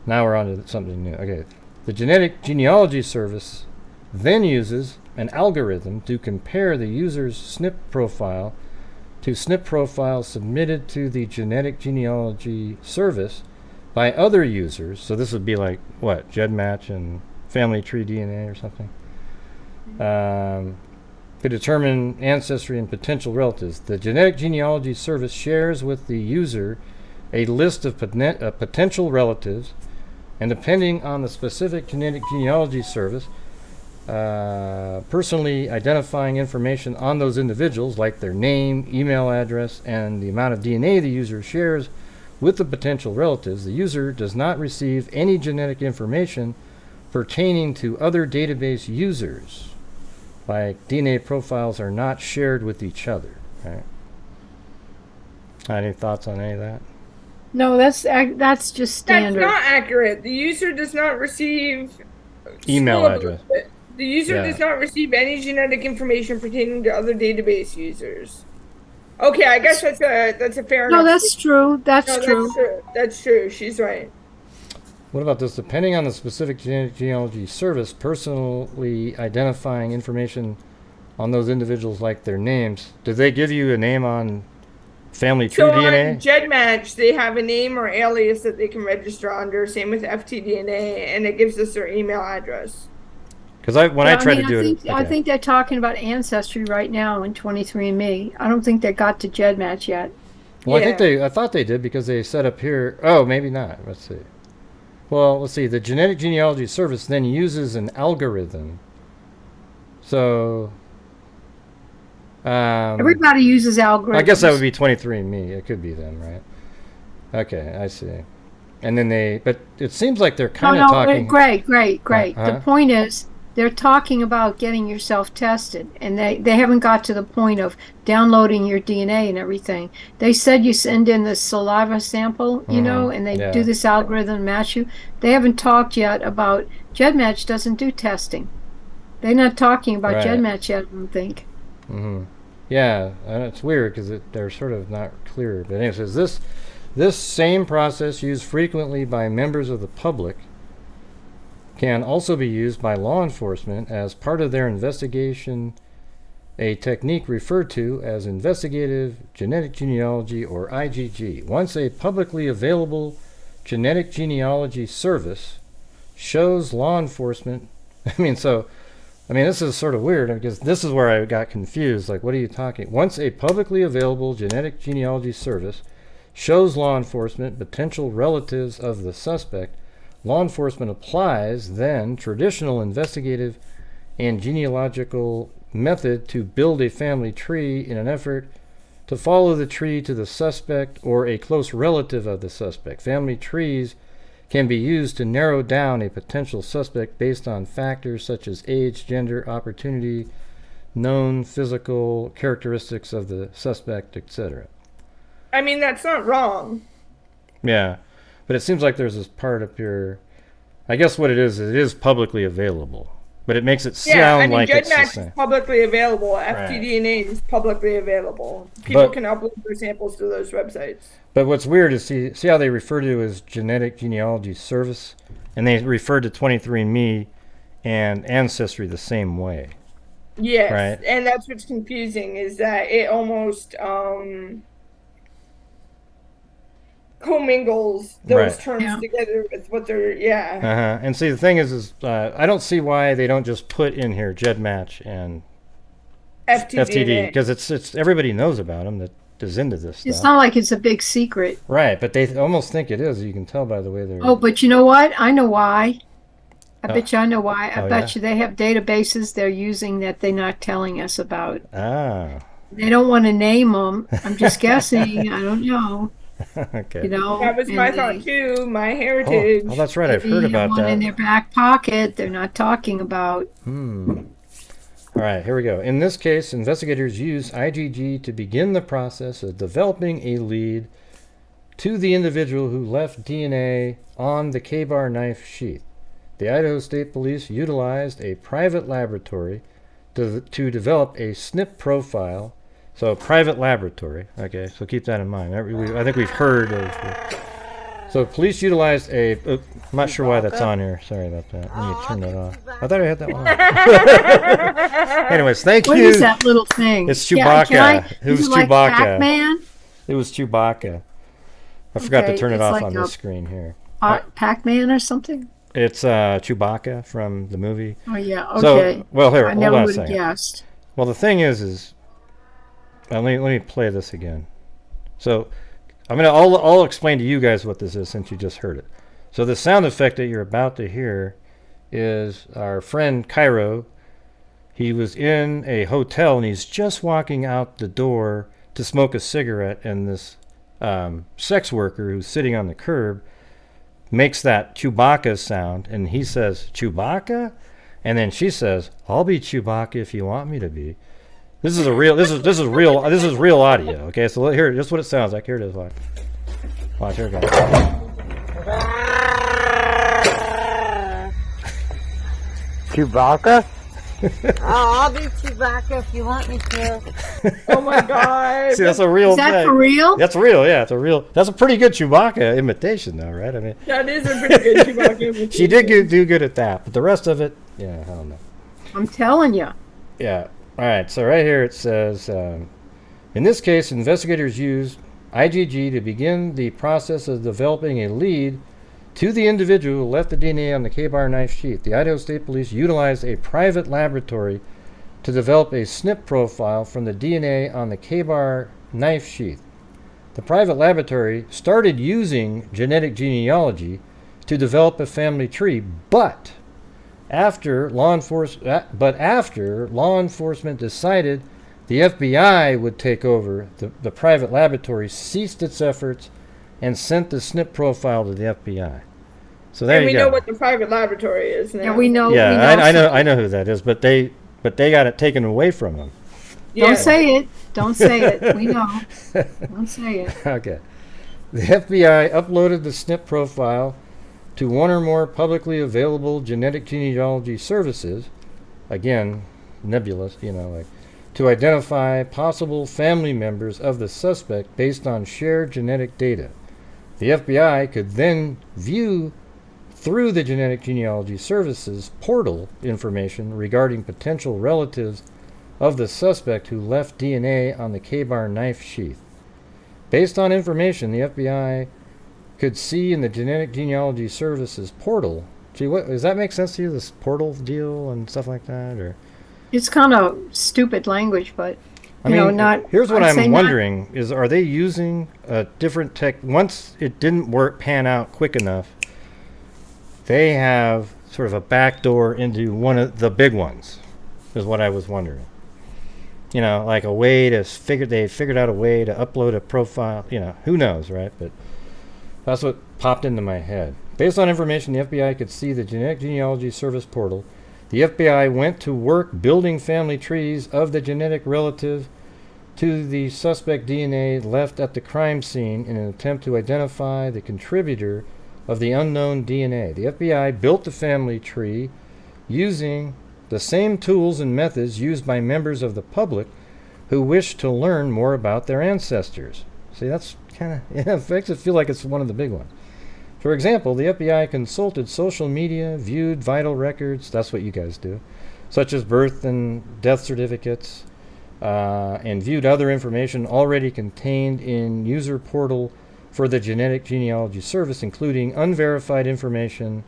Now we're on to something new. Okay, the genetic genealogy service then uses an algorithm to compare the user's SNP profile to SNP profiles submitted to the genetic genealogy service by other users. So this would be like what, GEDmatch and Family Tree DNA or something. To determine ancestry and potential relatives. The genetic genealogy service shares with the user a list of potential relatives, and depending on the specific genetic genealogy service, personally identifying information on those individuals, like their name, email address, and the amount of DNA the user shares with the potential relatives, the user does not receive any genetic information pertaining to other database users. Like DNA profiles are not shared with each other. Right? Any thoughts on any of that? No, that's just standard. That's not accurate. The user does not receive email address. The user does not receive any genetic information pertaining to other database users. Okay, I guess that's a fair enough. No, that's true. That's true. That's true. She's right. What about this? Depending on the specific genetic genealogy service, personally identifying information on those individuals, like their names. Did they give you a name on Family Tree DNA? On GEDmatch, they have a name or alias that they can register under. Same with FTDNA, and it gives us their email address. Because I tried to do it. I think they're talking about Ancestry right now in 23andMe. I don't think they got to GEDmatch yet. Well, I thought they did, because they set up here. Oh, maybe not. Let's see. Well, let's see. The genetic genealogy service then uses an algorithm. So everybody uses algorithms. I guess that would be 23andMe. It could be them, right? Okay, I see. And then but it seems like they're kind of talking. Great. The point is, they're talking about getting yourself tested, and they haven't got to the point of downloading your DNA and everything. They said you send in the saliva sample, and they do this algorithm match you. They haven't talked yet about GEDmatch doesn't do testing. They're not talking about GEDmatch yet, I don't think. Mm-hmm. Yeah, and it's weird because they're sort of not clear. But anyway, it says this same process used frequently by members of the public can also be used by law enforcement as part of their investigation, a technique referred to as investigative genetic genealogy, or IGG. Once a publicly available genetic genealogy service shows law enforcement, this is sort of weird, because this is where I got confused. Like, what are you talking? Once a publicly available genetic genealogy service shows law enforcement potential relatives of the suspect, law enforcement applies then traditional investigative and genealogical method to build a family tree in an effort to follow the tree to the suspect or a close relative of the suspect. Family trees can be used to narrow down a potential suspect based on factors such as age, gender, opportunity, known physical characteristics of the suspect, etc. I mean, that's not wrong. Yeah. But it seems like there's this part up here. I guess what it is publicly available. But it makes it sound like it's the GEDmatch same. is publicly available. FTDNA is publicly available. People can upload their samples to those websites. But what's weird is see how they refer to it as genetic genealogy service, and they refer to 23andMe and Ancestry the same way. Yes, right? And that's what's confusing is that it almost commingles those terms together with what they're And see, the thing is I don't see why they don't just put in here GEDmatch and FTD, because it's everybody knows about them that is into this stuff. It's not like it's a big secret, right? But they almost think it is. You can tell by the way they're. Oh, but you know what? I know why. I bet you I know why. I bet you they have databases they're using that they're not telling us about. They don't want to name them. I'm just guessing. I don't know. Okay. You know, that was my thought too. My heritage. Oh, that's right. I've heard about one that. In their back pocket, they're not talking about. All right, here we go. In this case, investigators use IgG to begin the process of developing a lead to the individual who left DNA on the K-bar knife sheath. The Idaho State Police utilized a private laboratory to develop a SNP profile. So private laboratory, okay, so keep that in mind. I think we've heard of. So police utilized I'm not sure why that's on here. Sorry about that. Let me turn that off. I thought I had that one on. Anyways, thank you. What is that little thing? It's Chewbacca. Who's Chewbacca? Like Pac-Man? It was Chewbacca. I forgot to turn it off on this screen here. Pac-Man or something? It's Chewbacca from the movie. Oh yeah. Okay. So, well, here, I hold never on a would have second. guessed. Well, the thing is let me play this again. So I'll explain to you guys what this is since you just heard it. So the sound effect that you're about to hear is our friend Cairo. He was in a hotel and he's just walking out the door to smoke a cigarette, and this sex worker who's sitting on the curb makes that Chewbacca sound, and he says, "Chewbacca?" And then she says, "I'll be Chewbacca if you want me to be." This is real audio. Okay, so here, this is what it sounds like. Here it is. Watch, here it goes. Chewbacca? I'll be Chewbacca if you want me to. Oh my god! See, that's a real thing. Is that for real? That's real. Yeah, that's a pretty good Chewbacca imitation, though, right? I mean, that is a pretty good Chewbacca imitation. She did do good at that, but the rest of it, yeah, I don't know. I'm telling you. Yeah. All right, so right here it says, in this case, investigators used IgG to begin the process of developing a lead to the individual who left the DNA on the K-bar knife sheath. The Idaho State Police utilized a private laboratory to develop a SNP profile from the DNA on the K-bar knife sheath. The private laboratory started using genetic genealogy to develop a family tree, but after law enforcement decided the FBI would take over, the private laboratory ceased its efforts and sent the SNP profile to the FBI. So there you go. And we know what the private laboratory is now. Yeah, we know. Yeah, I know who that is, but they got it taken away from them. Yeah. Don't say it. Don't say it. We know. Don't say it. Okay. The FBI uploaded the SNP profile to one or more publicly available genetic genealogy services, again, nebulous, to identify possible family members of the suspect based on shared genetic data. The FBI could then view through the genetic genealogy services portal information regarding potential relatives of the suspect who left DNA on the K-bar knife sheath. Based on information the FBI could see in the genetic genealogy services portal. Gee, does that make sense to you, this portal deal and stuff like that? Or it's kind of stupid language, but here's what I'm wondering is, are they using a different tech? Once it didn't pan out quick enough, they have sort of a backdoor into one of the big ones, is what I was wondering. Like a way to they figured out a way to upload a profile, who knows, right? But that's what popped into my head. Based on information the FBI could see the genetic genealogy service portal, the FBI went to work building family trees of the genetic relative to the suspect DNA left at the crime scene in an attempt to identify the contributor of the unknown DNA. The FBI built the family tree using the same tools and methods used by members of the public who wish to learn more about their ancestors. See, that's kind of, it makes it feel like it's one of the big ones. For example, the FBI consulted social media, viewed vital records, that's what you guys do, such as birth and death certificates, and viewed other information already contained in user portal for the Genetic Genealogy Service, including unverified information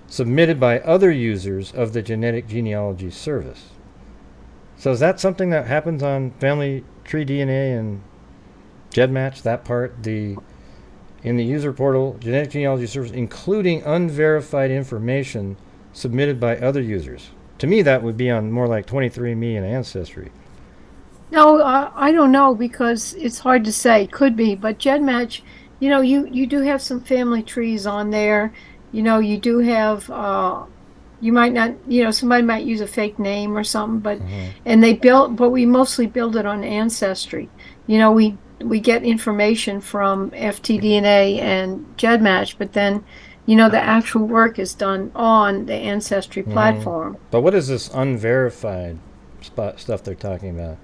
submitted by other users of the Genetic Genealogy Service. So is that something that happens on Family Tree DNA and GEDmatch, that part, in the user portal, Genetic Genealogy Service, including unverified information submitted by other users? To me, that would be on more like 23andMe and Ancestry. No, I don't know, because it's hard to say. Could be, but GEDmatch, you do have some family trees on there. You do have, you might not, somebody might use a fake name or something, but, but we mostly build it on Ancestry. We get information from FTDNA and GEDmatch, but then, the actual work is done on the Ancestry platform. But what is this unverified stuff they're talking about?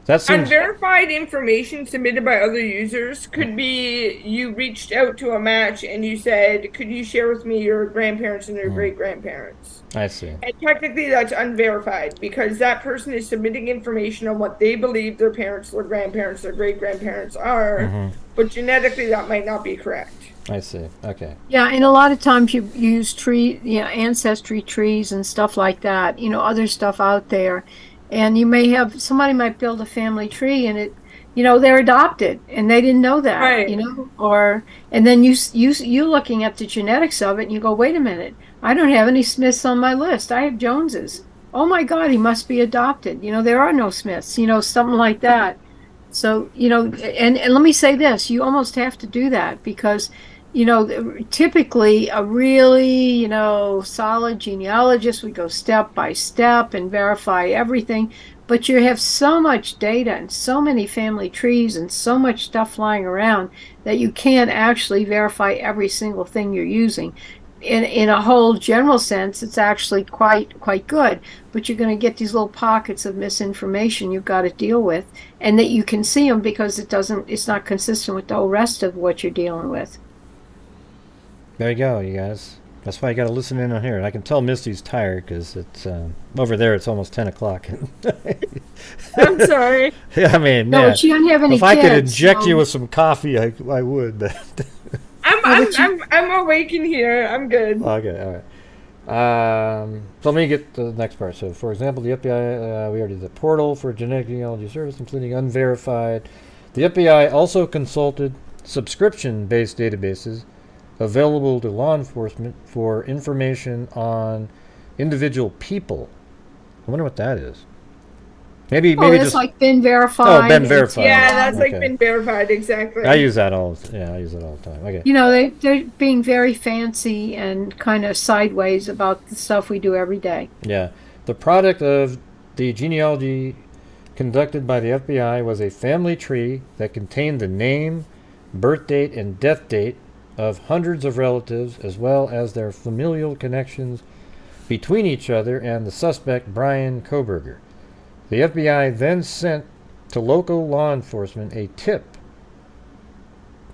That seems... Unverified information submitted by other users could be you reached out to a match and you said, could you share with me your grandparents and your great-grandparents? I see. And technically that's unverified because that person is submitting information on what they believe their parents, their grandparents, their great-grandparents are, but genetically that might not be correct. I see. Okay. Yeah, and a lot of times you use ancestry trees and stuff like that, other stuff out there. And you may have, somebody might build a family tree and it, they're adopted and they didn't know that, right. And then you looking at the genetics of it and you go, wait a minute, I don't have any Smiths on my list. I have Joneses. Oh my God, he must be adopted. There are no Smiths, something like that. So, and let me say this, you almost have to do that because, typically a really, solid genealogist would go step by step and verify everything. But you have so much data and so many family trees and so much stuff flying around that you can't actually verify every single thing you're using. In a whole general sense, it's actually quite good. But you're going to get these little pockets of misinformation you've got to deal with, and that you can see them because it's not consistent with the whole rest of what you're dealing with. There you go, you guys. That's why you got to listen in on here. And I can tell Misty's tired because it's over there. It's almost 10 o'clock. I'm sorry. Yeah, I mean, no, man, she doesn't have any if kids, I could inject you with some coffee, I would. But I'm awake in here. I'm good. Okay, all right. So let me get to the next part. So, for example, the FBI, we already did the portal for Genetic Genealogy Service, including unverified. The FBI also consulted subscription-based databases available to law enforcement for information on individual people. I wonder what that is. Maybe that's just like been verified. Oh, been verified. Yeah, that's like Okay. been verified, exactly. I use that all. Yeah, I use it all the time. Okay. They're being very fancy and kind of sideways about the stuff we do every day. Yeah, the product of the genealogy conducted by the FBI was a family tree that contained the name, birth date, and death date of hundreds of relatives, as well as their familial connections between each other and the suspect, Brian Kohberger. The FBI then sent to local law enforcement a tip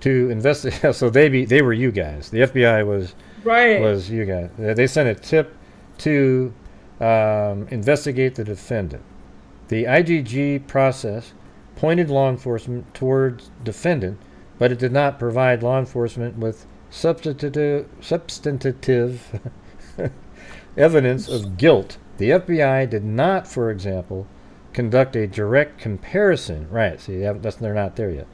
to investigate. So they were you guys. The FBI was you guys. They sent a tip to investigate the defendant. The IGG process pointed law enforcement towards defendant, but it did not provide law enforcement with substantive evidence of guilt. The FBI did not, for example, conduct a direct comparison, right, see, they're not there yet,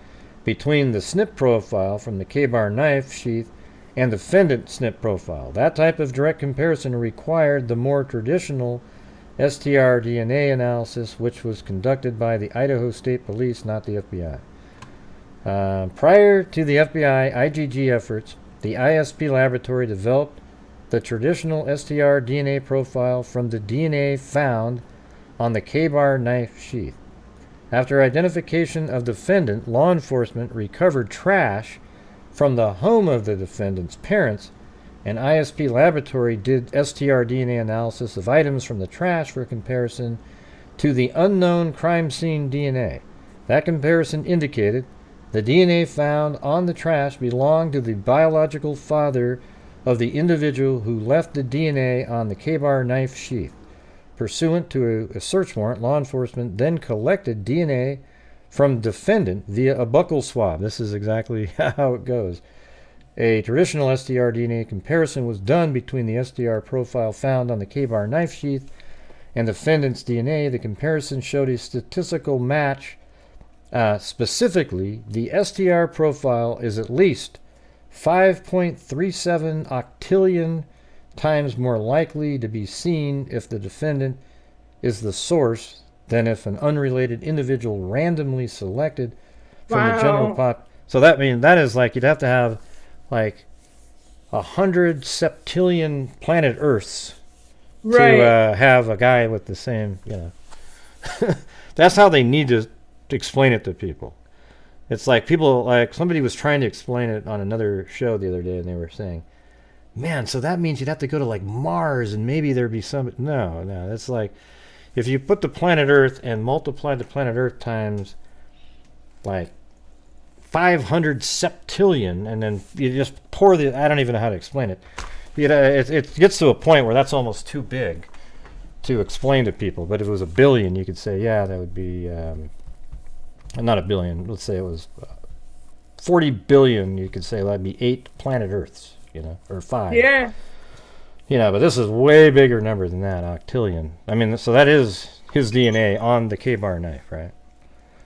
between the SNP profile from the K-bar knife sheath and the defendant SNP profile. That type of direct comparison required the more traditional STR DNA analysis, which was conducted by the Idaho State Police, not the FBI. Prior to the FBI IGG efforts, the ISP laboratory developed the traditional STR DNA profile from the DNA found on the K-bar knife sheath. After identification of defendant, law enforcement recovered trash from the home of the defendant's parents An ISP laboratory did STR DNA analysis of items from the trash for comparison to the unknown crime scene DNA. That comparison indicated the DNA found on the trash belonged to the biological father of the individual who left the DNA on the K-bar knife sheath. Pursuant to a search warrant, law enforcement then collected DNA from defendant via a buccal swab. This is exactly how it goes. A traditional STR DNA comparison was done between the STR profile found on the K-bar knife sheath and defendant's DNA. The comparison showed a statistical match. Specifically, the STR profile is at least 5.37 octillion times more likely to be seen if the defendant is the source than if an unrelated individual randomly selected from the general pop. So that means that is like you'd have to have like 100 septillion planet Earths to have a guy with the same, That's how they need to explain it to people. It's like people, like somebody was trying to explain it on another show the other day, and they were saying, man, so that means you'd have to go to like Mars and maybe there'd be some. No, that's like if you put the planet Earth and multiply the planet Earth times like 500 septillion, and then you just pour I don't even know how to explain it. It gets to a point where that's almost too big to explain to people. But if it was a billion, you could say, yeah, that would be not a billion. Let's say it was 40 billion. You could say that'd be 8 planet Earths, or 5. Yeah. But this is way bigger number than that, octillion. I mean, so that is his DNA on the K-bar knife, right?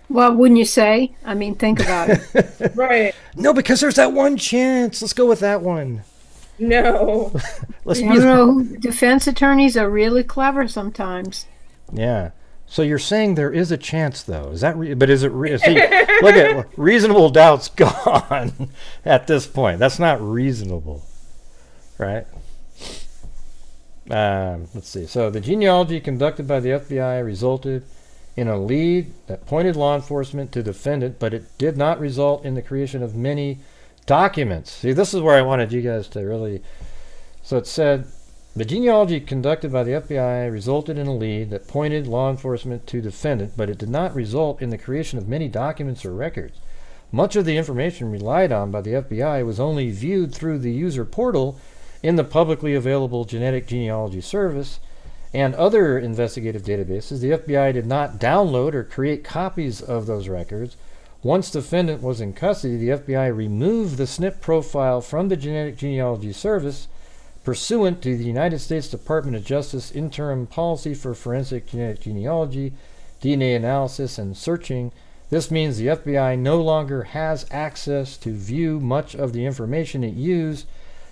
Well, wouldn't you say? I mean, think about it. Right. No, because there's that one chance. Let's go with that one. No. Defense attorneys are really clever sometimes. Yeah. So you're saying there is a chance, though. Is that? But is it? Look at reasonable doubt's gone at this point. That's not reasonable, right? Let's see. So the genealogy conducted by the FBI resulted in a lead that pointed law enforcement to defendant, but it did not result in the creation of many documents. See, this is where I wanted you guys to really. So it said the genealogy conducted by the FBI resulted in a lead that pointed law enforcement to defendant, but it did not result in the creation of many documents or records. Much of the information relied on by the FBI was only viewed through the user portal in the publicly available genetic genealogy service and other investigative databases. The FBI did not download or create copies of those records. Once defendant was in custody, the FBI removed the SNP profile from the genetic genealogy service pursuant to the United States Department of Justice Interim Policy for Forensic Genetic Genealogy, DNA Analysis, and Searching. This means the FBI no longer has access to view much of the information it used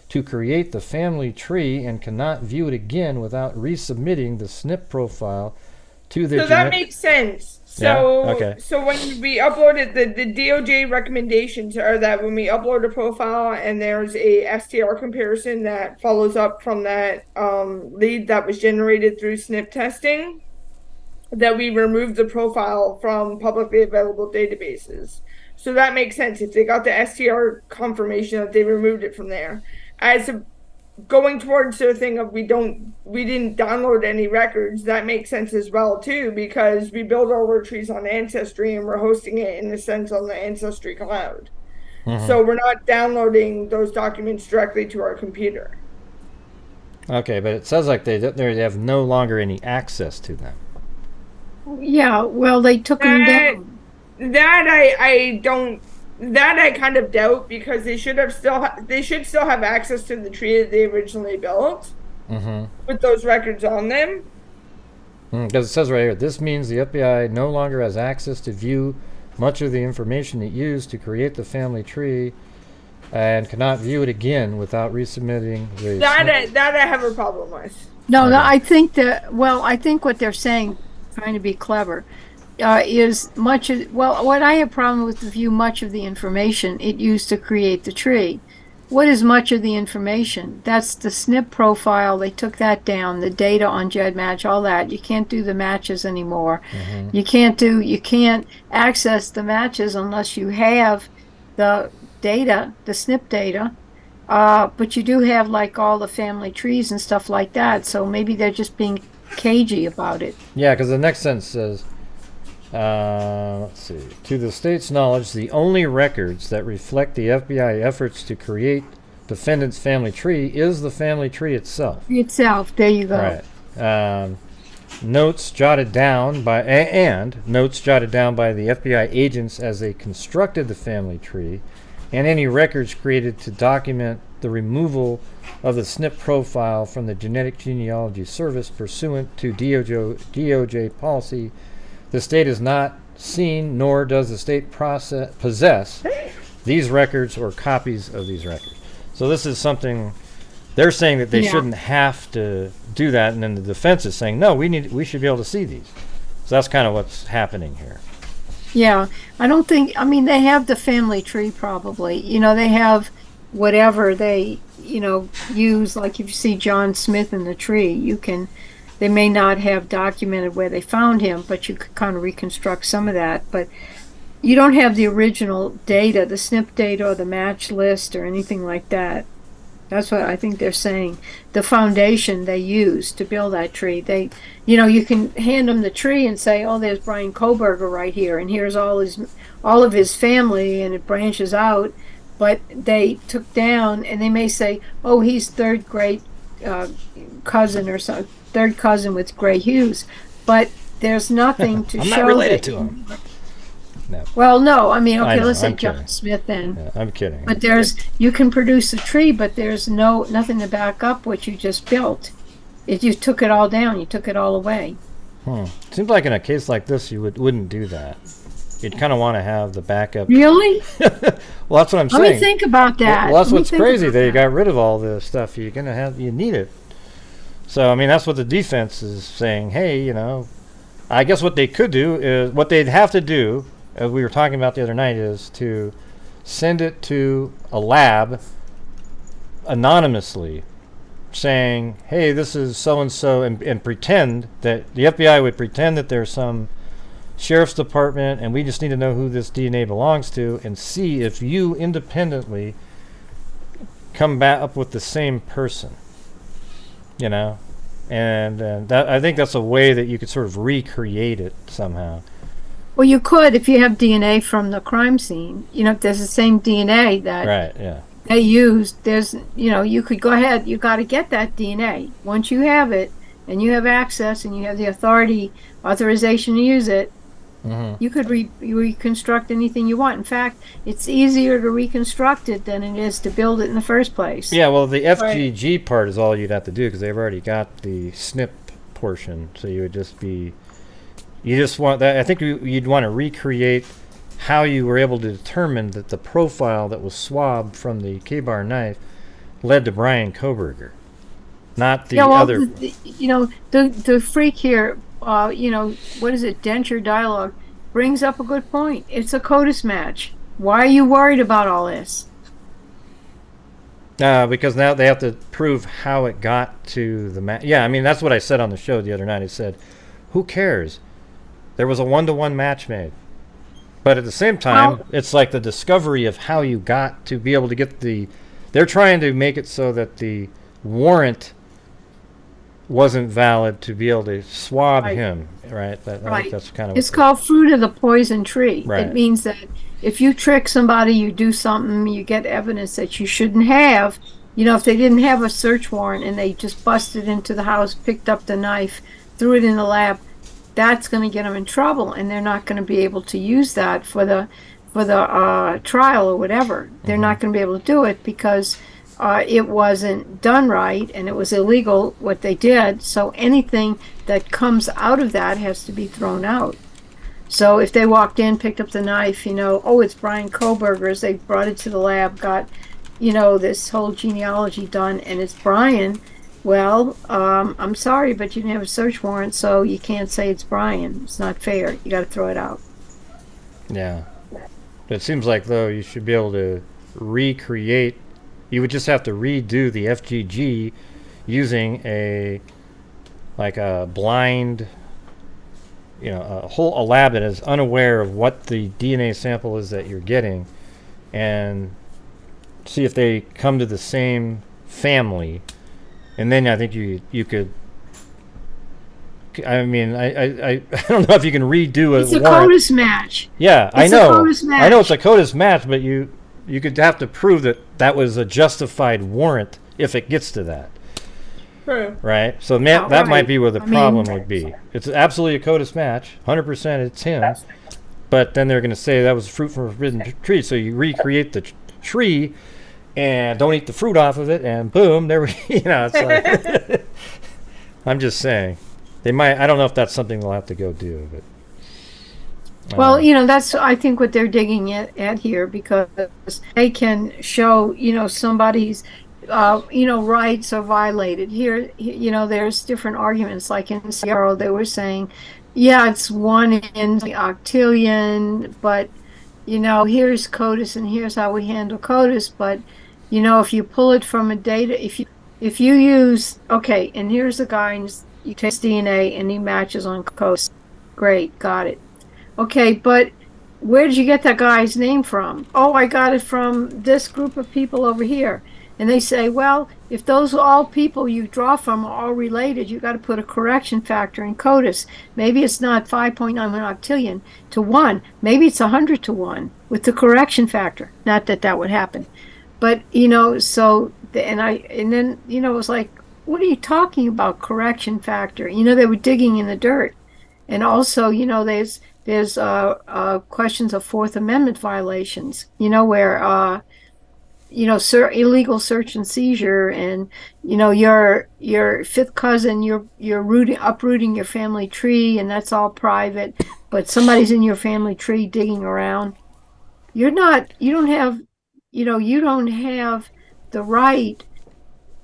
to create the family tree and cannot view it again without resubmitting the SNP profile to the. So that makes sense. So, yeah? Okay. So when we uploaded the DOJ recommendations are that when we upload a profile and there's a STR comparison that follows up from that lead that was generated through SNP testing, that we remove the profile from publicly available databases. So that makes sense. If they got the STR confirmation that they removed it from there. As going towards the thing of we didn't download any records, that makes sense as well too, because we build our word trees on Ancestry and we're hosting it in a sense on the Ancestry cloud. Mm-hmm. So we're not downloading those documents directly to our computer. Okay, but it says like they have no longer any access to them. Yeah, well, they took them down. That I kind of doubt, because they should still have access to the tree that they originally built with those records on them. Because it says right here, this means the FBI no longer has access to view much of the information it used to create the family tree and cannot view it again without resubmitting the. That I have a problem with. No, I think I think what they're saying, trying to be clever, is much of, what I have problem with the view much of the information it used to create the tree. What is much of the information? That's the SNP profile. They took that down, the data on GEDmatch, all that. You can't do the matches anymore. You can't access the matches unless you have the data, the SNP data, But you do have like all the family trees and stuff like that, so maybe they're just being cagey about it. Yeah, because the next sentence says, let's see, to the state's knowledge, the only records that reflect the FBI efforts to create defendant's family tree is the family tree itself. There you go. Right. Notes jotted down by notes jotted down by the FBI agents as they constructed the family tree, and any records created to document the removal of the SNP profile from the Genetic Genealogy Service pursuant to DOJ policy. The state has not seen, nor does the state possess these records or copies of these records. So this is something they're saying that they shouldn't have to do that, and then the defense is saying, no, we should be able to see these. So that's kind of what's happening here. Yeah, I don't think, I mean, they have the family tree probably. You know, they have whatever they, you know, use, like if you see John Smith in the tree, they may not have documented where they found him, but you could kind of reconstruct some of that. But you don't have the original data, the SNP data or the match list or anything like that. That's what I think they're saying. The foundation they use to build that tree, you can hand them the tree and say, oh, there's Brian Kohberger right here, and here's all of his family, and it branches out. But they took down, and they may say, oh, he's third great cousin or so, third cousin with Grant Hughes, but there's nothing to I'm show not related that to him. No. Well, no, I mean, okay, I know, let's say I'm John kidding. Smith then. Yeah, I'm kidding. But you can produce a tree, but there's nothing to back up what you just built. If you took it all down, you took it all away. Seems like in a case like this, you wouldn't do that. You'd kind of want to have the backup. Really? Well, that's what I'm saying. Let me think about that. Well, that's what's crazy. They got rid of all the stuff you need it. So, I mean, that's what the defense is saying. Hey, you know, I guess what they could do is, what they'd have to do, as we were talking about the other night, is to send it to a lab anonymously, saying, hey, this is so-and-so, and pretend that the FBI would pretend that there's some sheriff's department, and we just need to know who this DNA belongs to, and see if you independently come back up with the same person, you know. And that, I think that's a way that you could sort of recreate it somehow. Well, you could if you have DNA from the crime scene. You know, if there's the same DNA that they used, you could go ahead. You got to get that DNA. Once you have it and you have access and you have the authorization to use it, you could reconstruct anything you want. In fact, it's easier to reconstruct it than it is to build it in the first place. Yeah, well, the FGG part is all you'd have to do because they've already got the SNP portion. So you would just be... You just want that. I think you'd want to recreate how you were able to determine that the profile that was swabbed from the K-bar knife led to Brian Kohberger, not the other. The freak here, what is it? Denture Dialogue brings up a good point. It's a CODIS match. Why are you worried about all this? Because now they have to prove how it got to the match. Yeah, I mean, that's what I said on the show the other night. I said, who cares? There was a 1-to-1 match made. But at the same time, it's like the discovery of how you got to be able to get the... They're trying to make it so that the warrant wasn't valid to be able to swab him, right? I think that's kind of... It's called fruit of the poison tree. Right. It means that if you trick somebody, you do something, you get evidence that you shouldn't have. You know, if they didn't have a search warrant and they just busted into the house, picked up the knife, threw it in the lab, that's going to get them in trouble, and they're not going to be able to use that for the trial or whatever. They're not going to be able to do it because it wasn't done right and it was illegal what they did. So anything that comes out of that has to be thrown out. So if they walked in, picked up the knife, it's Brian Kohberger's, they brought it to the lab, got this whole genealogy done, and it's Brian. Well, I'm sorry, but you didn't have a search warrant, so you can't say it's Brian. It's not fair. You got to throw it out. Yeah. It seems like, though, you should be able to recreate... You would just have to redo the FGG using a blind... a lab that is unaware of what the DNA sample is that you're getting, and see if they come to the same family, and then I think you could. I mean, I don't know if you can redo a It's a warrant. CODIS match. Yeah, It's I a know. CODIS match. I know it's a CODIS match, but you could have to prove that was a justified warrant if it gets to that. True. Right? So Oh, that right. might be where the I mean- problem would be. It's absolutely a CODIS match. 100% it's him. But then they're going to say that was fruit from a forbidden tree. So you recreate the tree and don't eat the fruit off of it, and boom, there we, it's like, I'm just saying. They might, I don't know if that's something they'll have to go do, but. Well, that's, I think, what they're digging at here, because they can show, somebody's, rights are violated. Here, there's different arguments. Like in Sierra, they were saying, yeah, it's 1 in the octillion, but, here's CODIS and here's how we handle CODIS. But, if you pull it from a data, if you use, okay, and here's the guy, and you take his DNA and he matches on CODIS. Great, got it. Okay, but where did you get that guy's name from? Oh, I got it from this group of people over here. And they say, well, if those all people you draw from are all related, you got to put a correction factor in CODIS. Maybe it's not 5.91 octillion to 1. Maybe it's 100 to 1 with the correction factor. Not that would happen. But, so, and then, it was like, what are you talking about, correction factor? They were digging in the dirt. And also, there's questions of Fourth Amendment violations, where, illegal search and seizure, and, your fifth cousin, you're uprooting your family tree, and that's all private, but somebody's in your family tree digging around. You don't have the right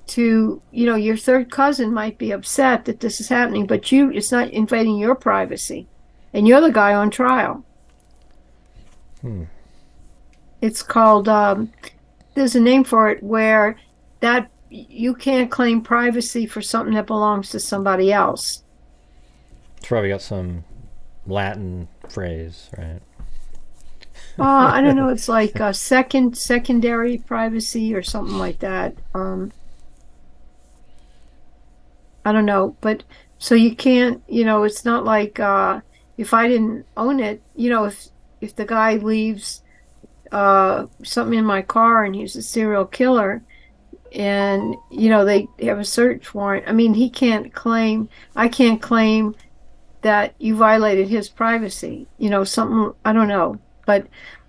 to, your third cousin might be upset that this is happening, but it's not invading your privacy, and you're the guy on trial. It's called, there's a name for it, where that you can't claim privacy for something that belongs to somebody else. It's probably got some Latin phrase, right? I don't know, it's like secondary privacy or something like that. I don't know, but so you can't, it's not like if I didn't own it, if the guy leaves something in my car and he's a serial killer, and they have a search warrant, I mean, I can't claim that you violated his privacy, something, I don't know. But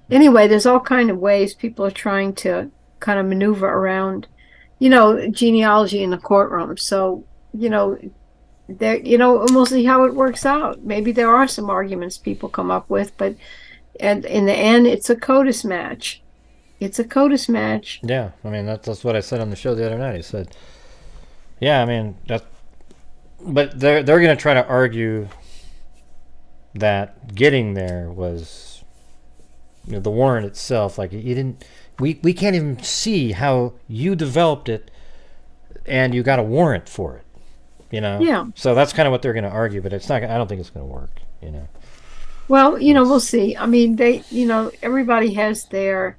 anyway, there's all kind of ways people are trying to kind of maneuver around, genealogy in the courtroom. So, we'll see how it works out. Maybe there are some arguments people come up with, but in the end, it's a CODIS match. It's a CODIS match. Yeah, I mean, that's what I said on the show the other night. I said, yeah, I mean, but they're going to try to argue that getting there was, the warrant itself, like, you didn't, we can't even see how you developed it and you got a warrant for it, Yeah. So that's kind of what they're going to argue, but it's not, I don't think it's going to work, Well, we'll see. I mean, everybody has their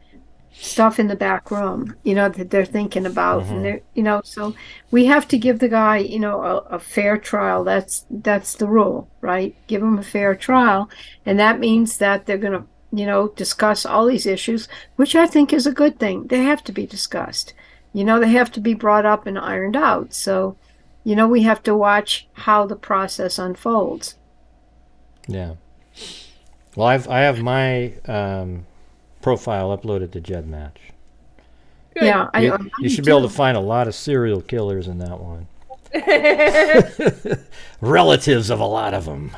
stuff in the back room, that they're thinking about, and they're, so we have to give the guy, a fair trial. That's the rule, right? Give him a fair trial, and that means that they're going to, discuss all these issues, which I think is a good thing. They have to be discussed. They have to be brought up and ironed out. So, we have to watch how the process unfolds. Yeah. Well, I have my profile uploaded to GEDmatch. Good. Yeah, You should be able to find a lot of serial killers in that one. Relatives of a lot of them.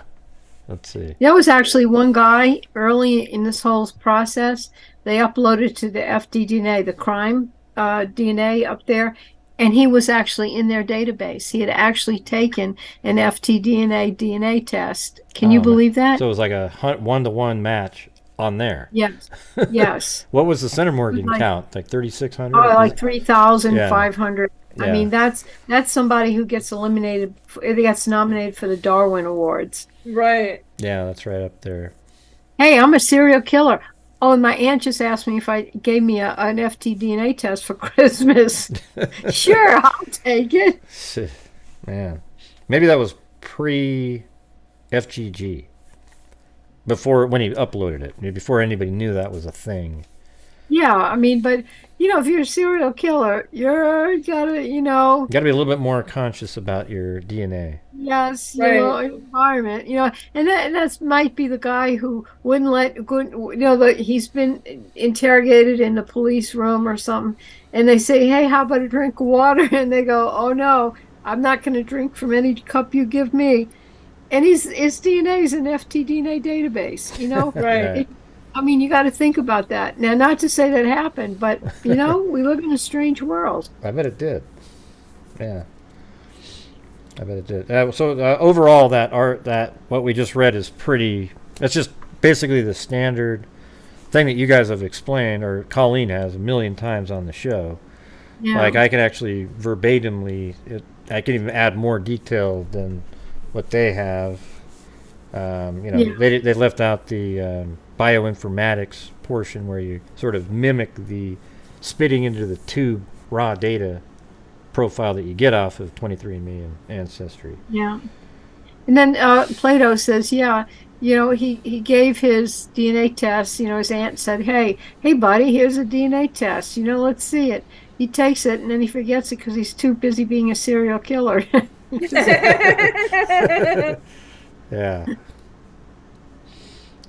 Let's see. There was actually one guy early in this whole process. They uploaded to the FDDNA, the crime DNA up there, and he was actually in their database. He had actually taken an FTDNA DNA test. Can you believe that? So it was like a 1-to-1 match on there. Yes. Yes. What was the Center Morgan Like- count? Like 3,600? Oh, like 3,500. Yeah. I mean, that's somebody who gets eliminated. Gets nominated for the Darwin Awards. Right. Yeah, that's right up there. Hey, I'm a serial killer. Oh, and my aunt just asked me if I gave me an FTDNA test for Christmas. Sure, I'll take it. Man, maybe that was pre-FGG. Before, when he uploaded it, before anybody knew that was a thing. Yeah, I mean, but if you're a serial killer, you're gotta, You got to be a little bit more conscious about your DNA. yes, Right. your environment, and that's might be the guy who wouldn't he's been interrogated in the police room or something, and they say, hey, how about a drink of water? And they go, oh no, I'm not going to drink from any cup you give me. And his DNA is an FTDNA database, Right. I mean, you got to think about that. Now, not to say that happened, but, we live in a strange world. I bet it did. Yeah. I bet it did. Overall, that what we just read is that's just basically the standard thing that you guys have explained, or Colleen has a million times on the show. Yeah. Like, I can actually verbatimly, I can even add more detail than what they have. They left out the bioinformatics portion where you sort of mimic the spitting into the tube raw data profile that you get off of 23andMe and Ancestry. Yeah. And then Plato says, he gave his DNA test. His aunt said, hey, buddy, here's a DNA test. Let's see it. He takes it, and then he forgets it because he's too busy being a serial killer. Yeah.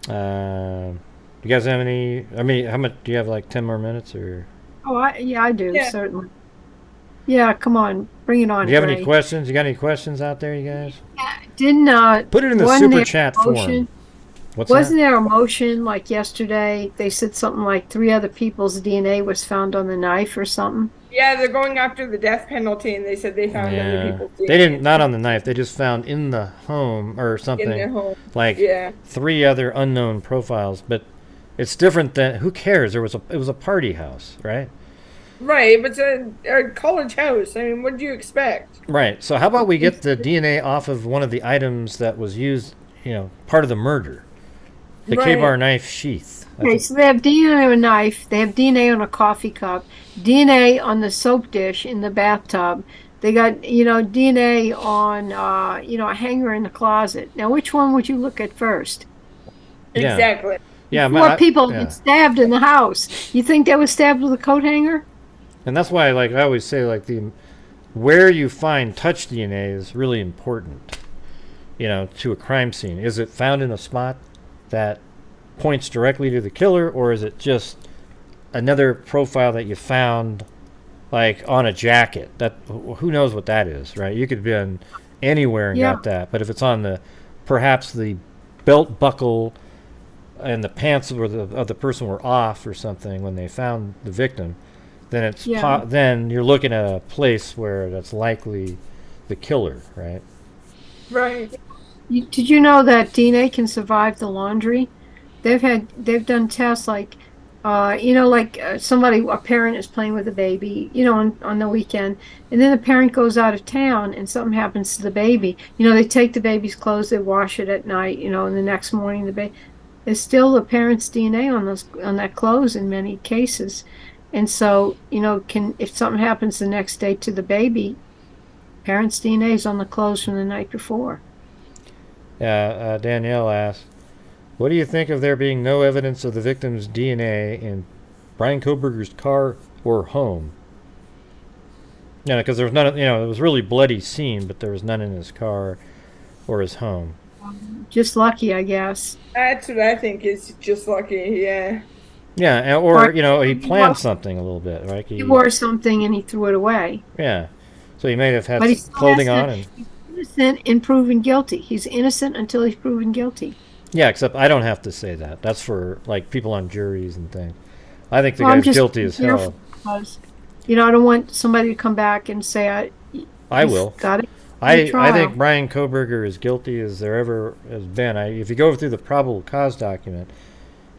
You guys have any? I mean, how much do you have? Like 10 more minutes, or? Oh, I do, certainly. Yeah, come on, bring it on. Do you have Gray. any questions? You got any questions out there, you guys? Didn't put it in the super chat form? Wasn't there a motion like yesterday? They said something like 3 other people's DNA was found on the knife or something. Yeah, they're going after the death penalty, and they said they found other people's DNA. They didn't, not on the knife. They just found in the home or something. In their home. Like 3 other unknown profiles, but it's different than, who cares? It was a party house, right? Right, but it's a college house. I mean, what do you expect? Right. So how about we get the DNA off of one of the items that was used, part of the murder, the K-bar knife sheath. Okay, so they have DNA on a knife. They have DNA on a coffee cup. DNA on the soap dish in the bathtub. They got, DNA on, a hanger in the closet. Now, which one would you look at first? Yeah. Exactly. Yeah, More people get stabbed in the house. You think they were stabbed with a coat hanger? And that's why, I always say, where you find touch DNA is really important, to a crime scene. Is it found in a spot that points directly to the killer, or is it just another profile that you found, on a jacket? That, who knows what that is, right? You could have been anywhere and got that, but if it's on perhaps the belt buckle and the pants of the person were off or something when they found the victim, then then you're looking at a place where that's likely the killer, right? Right. Did you know that DNA can survive the laundry? They've done tests a parent is playing with a baby, on the weekend, and then the parent goes out of town and something happens to the baby. They take the baby's clothes, they wash it at night, and the next morning there's still the parent's DNA on that clothes in many cases. And so, if something happens the next day to the baby, parent's DNA is on the clothes from the night before. Yeah, Danielle asked, what do you think of there being no evidence of the victim's DNA in Brian Kohberger's car or home? Because there was none, it was really bloody scene, but there was none in his car or his home. Just lucky, I guess. That's what I think is just lucky, yeah. Yeah, or he planned something a little bit, right? He wore something and he threw it away. Yeah, so he may have had some clothing on. And he's innocent and proven guilty. He's innocent until he's proven guilty. Yeah, except I don't have to say that. That's for people on juries and things. I think the guy's guilty as hell. Because, I don't want somebody to come back and say I will. Got it. I think Brian Kohberger is guilty as there ever has been. If you go through the probable cause document,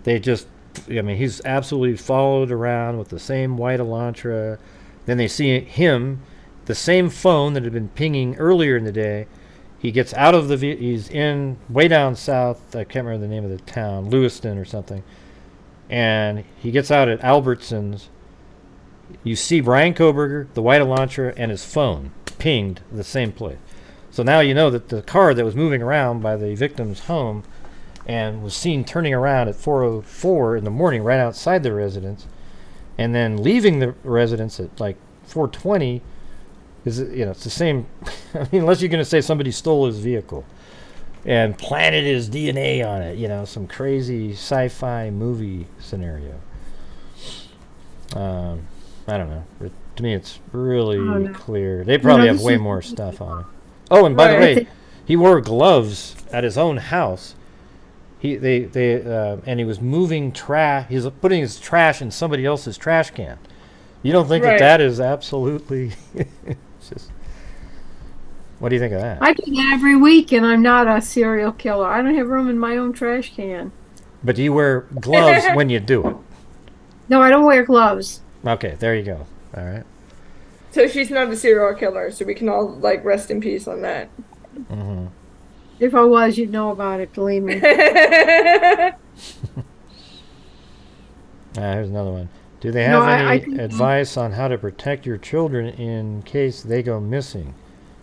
he's absolutely followed around with the same white Elantra. Then they see him, the same phone that had been pinging earlier in the day. He gets out of he's in way down south. I can't remember the name of the town, Lewiston or something. and he gets out at Albertsons. You see Brian Kohberger, the white Elantra, and his phone pinged the same place. So now you know that the car that was moving around by the victim's home and was seen turning around at 4:04 in the morning right outside the residence, and then leaving the residence at like 4:20 is, it's the same. I mean, unless you're going to say somebody stole his vehicle and planted his DNA on it, some crazy sci-fi movie scenario. I don't know. To me, it's really clear. They probably have way more stuff on it. Oh, and by the way, he wore gloves at his own house. And he was moving trash. He was putting his trash in somebody else's trash can. You don't think that is absolutely? Just, what do you think of that? I do that every week, and I'm not a serial killer. I don't have room in my own trash can. But do you wear gloves when you do it? No, I don't wear gloves. Okay, there you go. All right. So she's not a serial killer, so we can all rest in peace on that. Mm-hmm. If I was, you'd know about it, believe me. Here's another one. Do they have any advice on how to protect your children in case they go missing?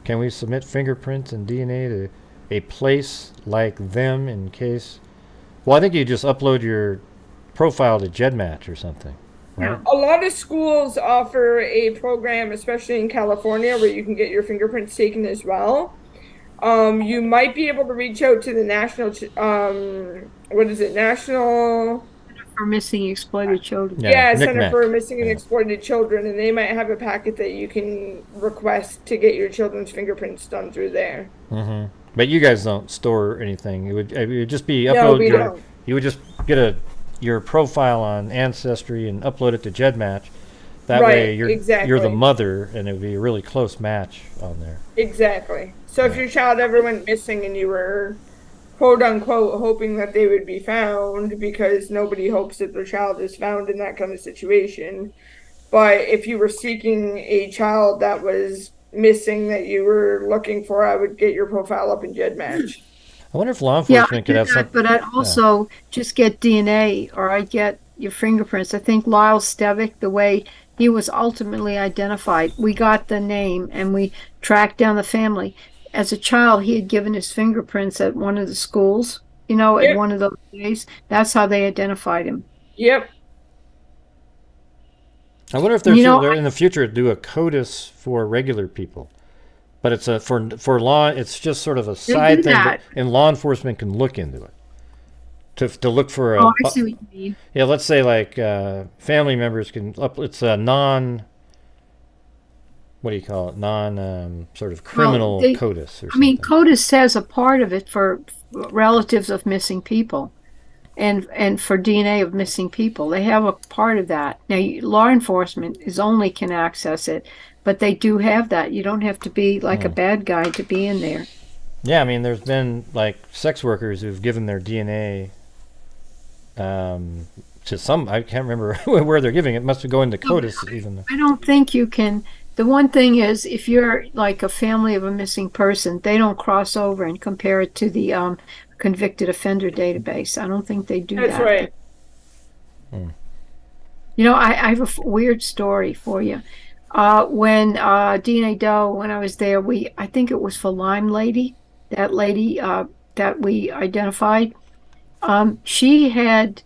Can we submit fingerprints and DNA to a place like them in case? Well, I think you just upload your profile to GEDmatch or something. Right? A lot of schools offer a program, especially in California, where you can get your fingerprints taken as well. You might be able to reach out to the National For Missing Exploited Children. Yeah, Center for Missing and Exploited Children, and they might have a packet that you can request to get your children's fingerprints done through there. Mm-hmm. But you guys don't store anything. It would just be upload. No, we don't. You would just get your profile on Ancestry and upload it to GEDmatch. That way you're the mother, and it would be a really close match on there. Exactly. So if your child ever went missing and you were, quote unquote, hoping that they would be found, because nobody hopes that their child is found in that kind of situation. But if you were seeking a child that was missing that you were looking for, I would get your profile up in GEDmatch. I wonder if law enforcement could have something. But I'd also just get DNA, or I'd get your fingerprints. I think Lyle Stevick, the way he was ultimately identified, we got the name and we tracked down the family. As a child, he had given his fingerprints at one of the schools, at one of those days. That's how they identified him. Yep. I wonder if they're in the future do a CODIS for regular people. But it's for law. It's just sort of a side thing, and law enforcement can look into it to look for a. Oh, I see what you mean. Yeah, let's say family members can. It's a non. What do you call it? Non sort of criminal CODIS. Or something. CODIS has a part of it for relatives of missing people, and for DNA of missing people. They have a part of that. Now, law enforcement only can access it. But they do have that. You don't have to be like a bad guy to be in there. Yeah, I mean, there's been sex workers who've given their DNA to some. I can't remember where they're giving it. It must have gone to CODIS even. I don't think you can. The one thing is, if you're like a family of a missing person, they don't cross over and compare it to the convicted offender database. I don't think they do that. That's right. I have a weird story for you. When DNA Doe, when I was there, I think it was for Lime Lady, that lady that we identified. She had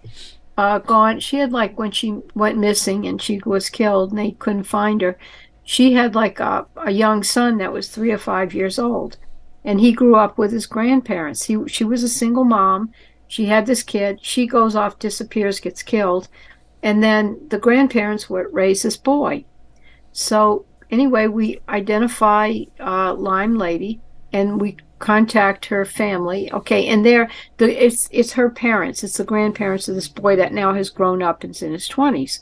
when she went missing and she was killed and they couldn't find her, she had a young son that was 3 or 5 years old, and he grew up with his grandparents. She was a single mom. She had this kid. She goes off, disappears, gets killed, and then the grandparents raise this boy. So anyway, we identify Lime Lady and we contact her family. Okay, and it's her parents. It's the grandparents of this boy that now has grown up and is in his 20s.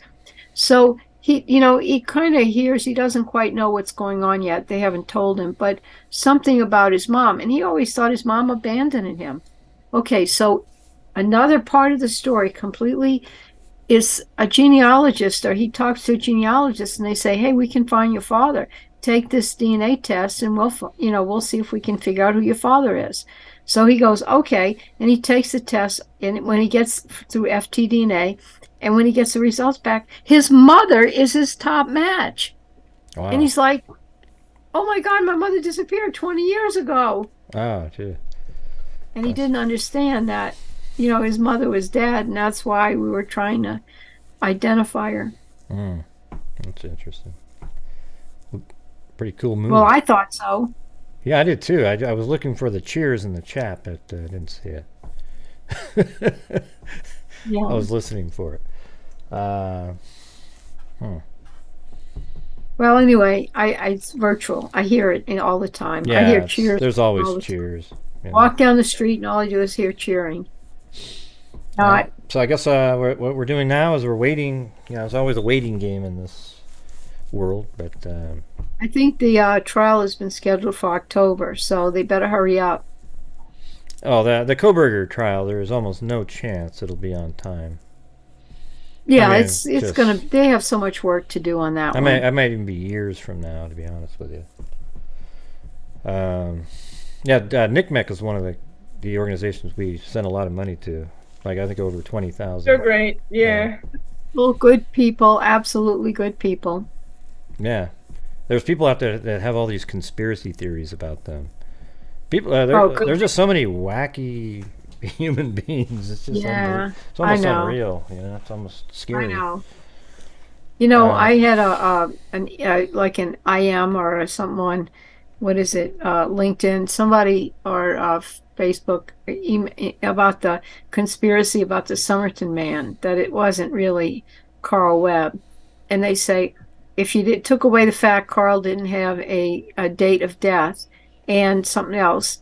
So he kind of hears. He doesn't quite know what's going on yet. They haven't told him, but something about his mom, and he always thought his mom abandoned him. Okay, so another part of the story completely. Is a genealogist, or he talks to a genealogist and they say, hey, we can find your father. Take this DNA test and we'll see if we can figure out who your father is. So he goes, okay, and he takes the test, and when he gets through FTDNA, and when he gets the results back, his mother is his top match. Wow. And he's like, oh my God, my mother disappeared 20 years ago. Oh, gee. And he didn't understand that, his mother was dead, and that's why we were trying to identify her. That's interesting. Pretty cool movie. Well, I thought so. Yeah, I did too. I was looking for the cheers in the chat, but I didn't see it. Yeah. I was listening for it. Well, anyway, it's virtual. I hear it all the time. Yeah, I hear cheers. There's always cheers. Walk down the street, and all I do is hear cheering. So I guess what we're doing now is we're waiting. It's always a waiting game in this world, but I think the trial has been scheduled for October, so they better hurry up. Oh, the Kohberger trial, there is almost no chance it'll be on time. Yeah, it's gonna. They have so much work to do on that one. I might even be years from now, to be honest with you. NCMEC is one of the organizations we sent a lot of money to. Like, I think over 20,000. They're great. Yeah. Well, good people, absolutely good people. Yeah, there's people out there that have all these conspiracy theories about them. People, there's just so many wacky human beings. It's just it's almost unreal. It's almost scary. I know. I had like an IM or someone. What is it? LinkedIn. Somebody or Facebook about the conspiracy about the Somerton Man, that it wasn't really Carl Webb, and they say if you took away the fact Carl didn't have a date of death and something else,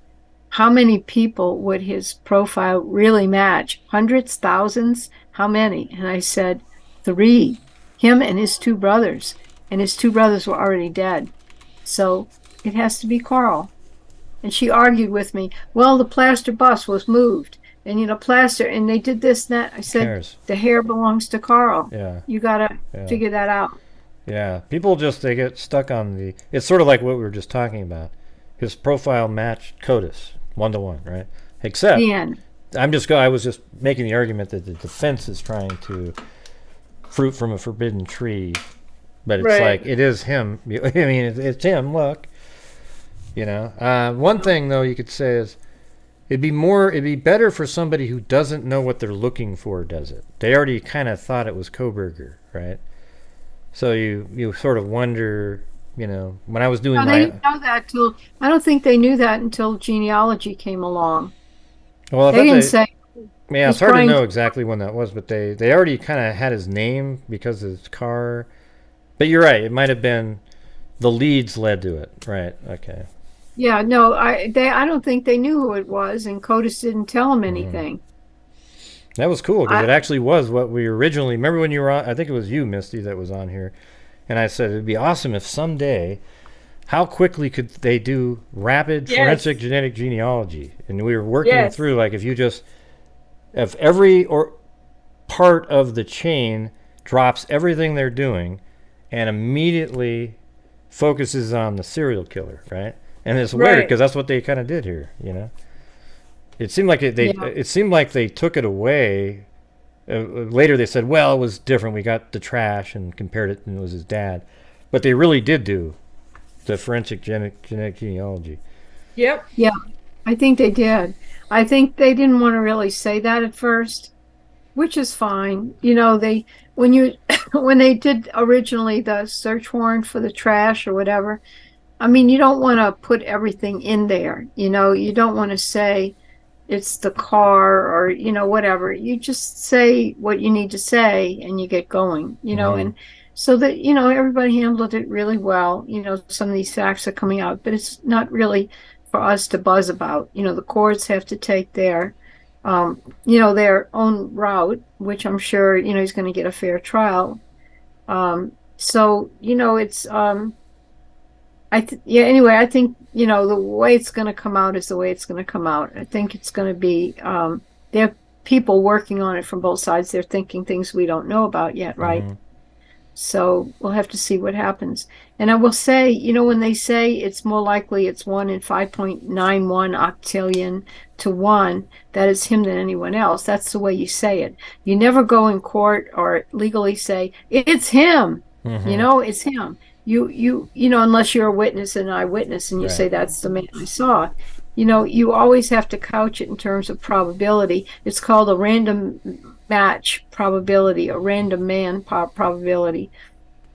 how many people would his profile really match? Hundreds, thousands? How many? And I said 3, him and his 2 brothers, and his 2 brothers were already dead. So it has to be Carl. And she argued with me, well, the plaster bust was moved, and plaster, and they did this and that. I said, the hair belongs to Carl. Yeah. You gotta figure that out. Yeah, people they get stuck on it's sort of like what we were just talking about. His profile matched CODIS 1-to-1, right? Except I was just making the argument that the defense is trying to fruit from a forbidden tree, but it's like it is him. I mean, it's him. Look, one thing though you could say is it'd be better for somebody who doesn't know what they're looking for. Does it? They already kind of thought it was Kohberger, right? So you sort of wonder. When I was doing they didn't know that till I don't think they knew that until genealogy came along. Well, they didn't say. Yeah, it's hard to know exactly when that was, but they already kind of had his name because of his car. But you're right; it might have been the leads led to it, right? Okay. Yeah, no, I don't think they knew who it was, and CODIS didn't tell them anything. That was cool because it actually was what we originally. Remember when you were on? I think it was you, Misty, that was on here. And I said, it'd be awesome if someday, how quickly could they do rapid forensic genetic genealogy? And we were working through, like, if every part of the chain drops everything they're doing and immediately focuses on the serial killer, right? And it's weird because that's what they kind of did here, It seemed like it seemed like they took it away. Later they said, well, it was different. We got the trash and compared it, and it was his dad. But they really did do the forensic genetic genealogy. Yep. Yeah, I think they did. I think they didn't want to really say that at first, which is fine. When they did originally the search warrant for the trash or whatever, I mean, you don't want to put everything in there. You don't want to say it's the car or whatever. You just say what you need to say and you get going, and so that everybody handled it really well. Some of these facts are coming out, but it's not really for us to buzz about. The courts have to take their their own route, which I'm sure he's going to get a fair trial. So it's anyway, I think, the way it's going to come out is the way it's going to come out. I think it's going to be, there are people working on it from both sides. They're thinking things we don't know about yet, right? So we'll have to see what happens. And I will say, you know, when they say it's more likely it's 1 in 5.91 octillion to 1 that it's him than anyone else, that's the way you say it. You never go in court or legally say, it's him. You know, it's him. You know, unless you're a witness and an eyewitness and you say that's the man I saw. You know, you always have to couch it in terms of probability. It's called a random match probability, a random man probability.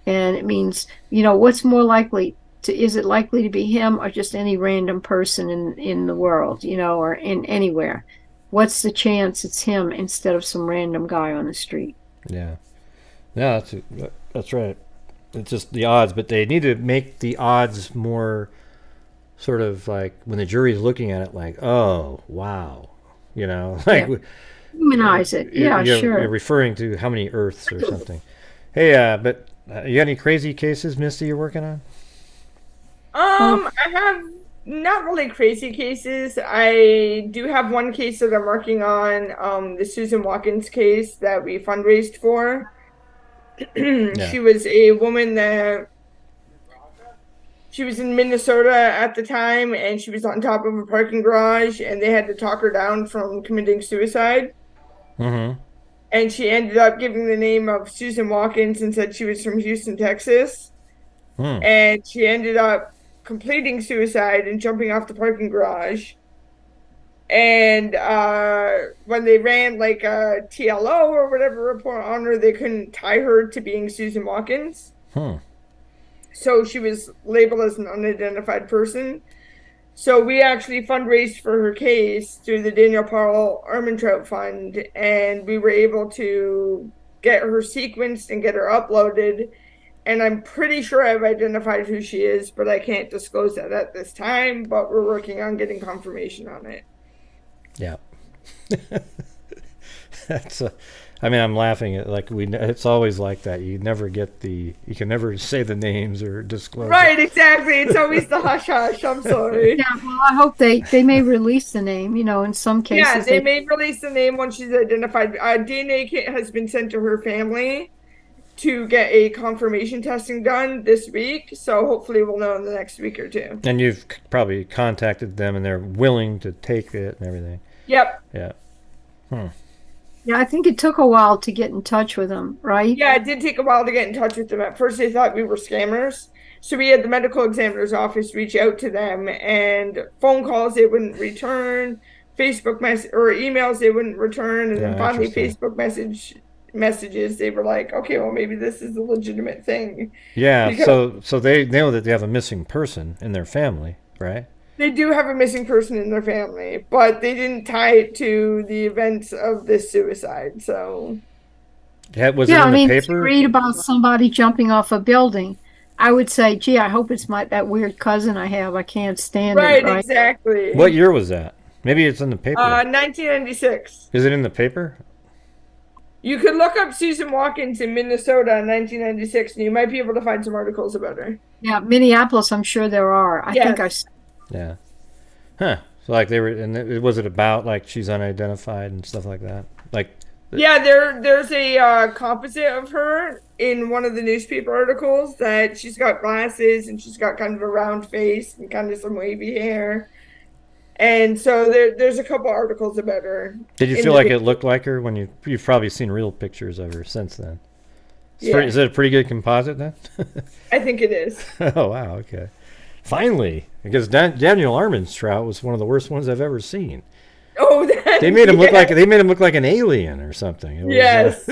And it means, you know, what's more likely to, is it likely to be him or just any random person in the world, you know, or in anywhere? What's the chance it's him instead of some random guy on the street? Yeah. Yeah, that's right. It's just the odds, but they need to make the odds more sort of like when the jury's looking at it like, oh, wow. You know, like humanize it. Yeah, sure. You're referring to how many Earths or something. Hey, but you got any crazy cases, Misty, you're working on? I have not really crazy cases. I do have one case that I'm working on, the Susan Watkins case that we fundraised for. She was a woman that she was in Minnesota at the time, and she was on top of a parking garage, and they had to talk her down from committing suicide. And she ended up giving the name of Susan Watkins and said she was from Houston, Texas. And she ended up completing suicide and jumping off the parking garage. And when they ran like a TLO or whatever report on her, they couldn't tie her to being Susan Watkins. So she was labeled as an unidentified person. So we actually fundraised for her case through the Daniel Paul Ermintrout Fund, and we were able to get her sequenced and get her uploaded. And I'm pretty sure I've identified who she is, but I can't disclose that at this time. But we're working on getting confirmation on it. Yeah. That's I mean, I'm laughing at like it's always like that. You can never say the names or disclose. Right, exactly. It's always the hush hush. I'm sorry. Yeah, well, I hope they may release the name, you know, in some cases. Yeah, they may release the name once she's identified. DNA kit has been sent to her family to get a confirmation testing done this week. So hopefully we'll know in the next week or two. And you've probably contacted them and they're willing to take it and everything. Yep. Yeah. Yeah, I think it took a while to get in touch with them, right? Yeah, it did take a while to get in touch with them. At first, they thought we were scammers. So we had the medical examiner's office reach out to them, and phone calls they wouldn't return, Facebook or emails they wouldn't return, and then finally Facebook messages they were like, okay, well maybe this is a legitimate thing. Yeah, because so they know that they have a missing person in their family, right? They do have a missing person in their family, but they didn't tie it to the events of this suicide. So, was it in the paper? If you read about somebody jumping off a building, I would say, gee, I hope it's that weird cousin I have. I can't stand it. Right, exactly. What year was that? Maybe it's in the paper. 1996. Is it in the paper? You could look up Susan Watkins in Minnesota in 1996, and you might be able to find some articles about her. Yeah, Minneapolis, I'm sure there are. I think I. Yeah. Huh. So like they were, and was it about like she's unidentified and stuff like that? Like. Yeah, there's a composite of her in one of the newspaper articles that she's got glasses and she's got kind of a round face and kind of some wavy hair. And so there's a couple articles about her. Did you feel like it looked like her when you've probably seen real pictures of her since then? Is it a pretty good composite then? I think it is. Oh wow, okay. Finally, because Daniel Armentrout was one of the worst ones I've ever seen. Oh, they made him look like an alien or something. Yes,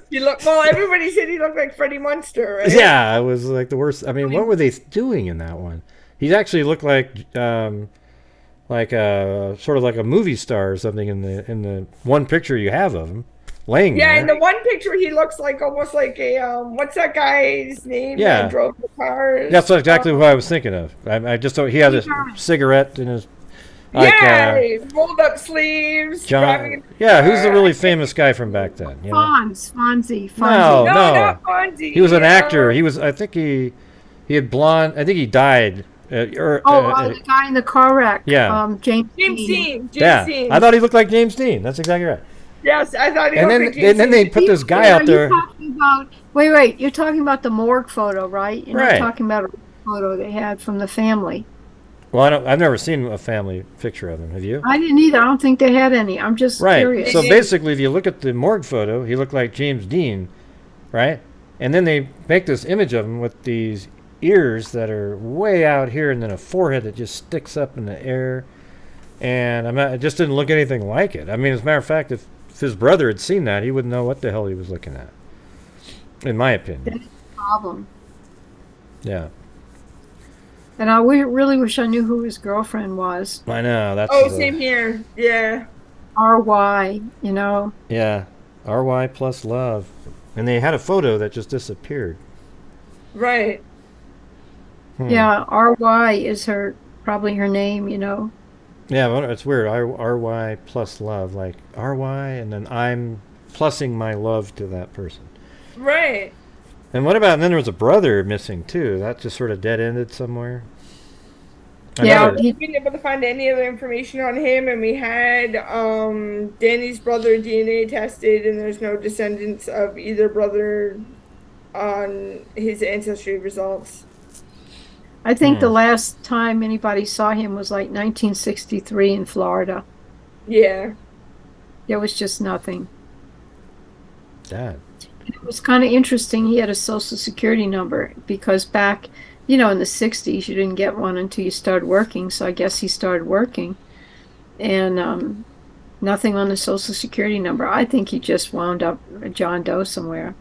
he looked. Well, everybody said he looked like Freddie Munster. Right? Yeah, it was like the worst. I mean, what were they doing in that one? He actually looked like a sort of like a movie star or something in the one picture you have of him laying there. Yeah, in the one picture he looks like almost like a what's that guy's name? Yeah, that drove the cars. That's exactly what I was thinking of. I just thought he had a cigarette in his. Like, rolled up sleeves. Who's the really famous guy from back then? You know? Fonzie. No, not Fonzie. He was an actor. I think he had blonde. I think he died. The guy in the car wreck. Yeah. James Dean. I thought he looked like James Dean. That's exactly right. Yes, I thought he And was then they put this guy out there. Wait, you're talking about the morgue photo, right? You're Right. not talking about a photo they had from the family. Well, I've never seen a family picture of him. Have you? I didn't either. I don't think they had any. I'm just Right. curious. So basically, if you look at the morgue photo, he looked like James Dean, right? And then they make this image of him with these ears that are way out here, and then a forehead that just sticks up in the air. And it just didn't look anything like it. I mean, as a matter of fact, if his brother had seen that, he wouldn't know what the hell he was looking at, in my opinion. That's the problem. Yeah. And I really wish I knew who his girlfriend was. I know. That's same here. Yeah. R.Y., you know. Yeah. R.Y. plus love. And they had a photo that just disappeared. Right. Yeah, R.Y. is probably her name, you know. Yeah, well, it's weird. R.Y. plus love. Like R.Y. and then I'm plussing my love to that person. Right. And what about, and then there was a brother missing too. That just sort of dead-ended somewhere. Yeah, we didn't able to find any other information on him, and we had Danny's brother DNA tested, and there's no descendants of either brother on his ancestry results. I think the last time anybody saw him was like 1963 in Florida. Yeah. There was just nothing. Dad. It was kind of interesting. He had a social security number because back, you know, in the 60s, you didn't get one until you started working. So I guess he started working. And nothing on the social security number. I think he just wound up a John Doe somewhere.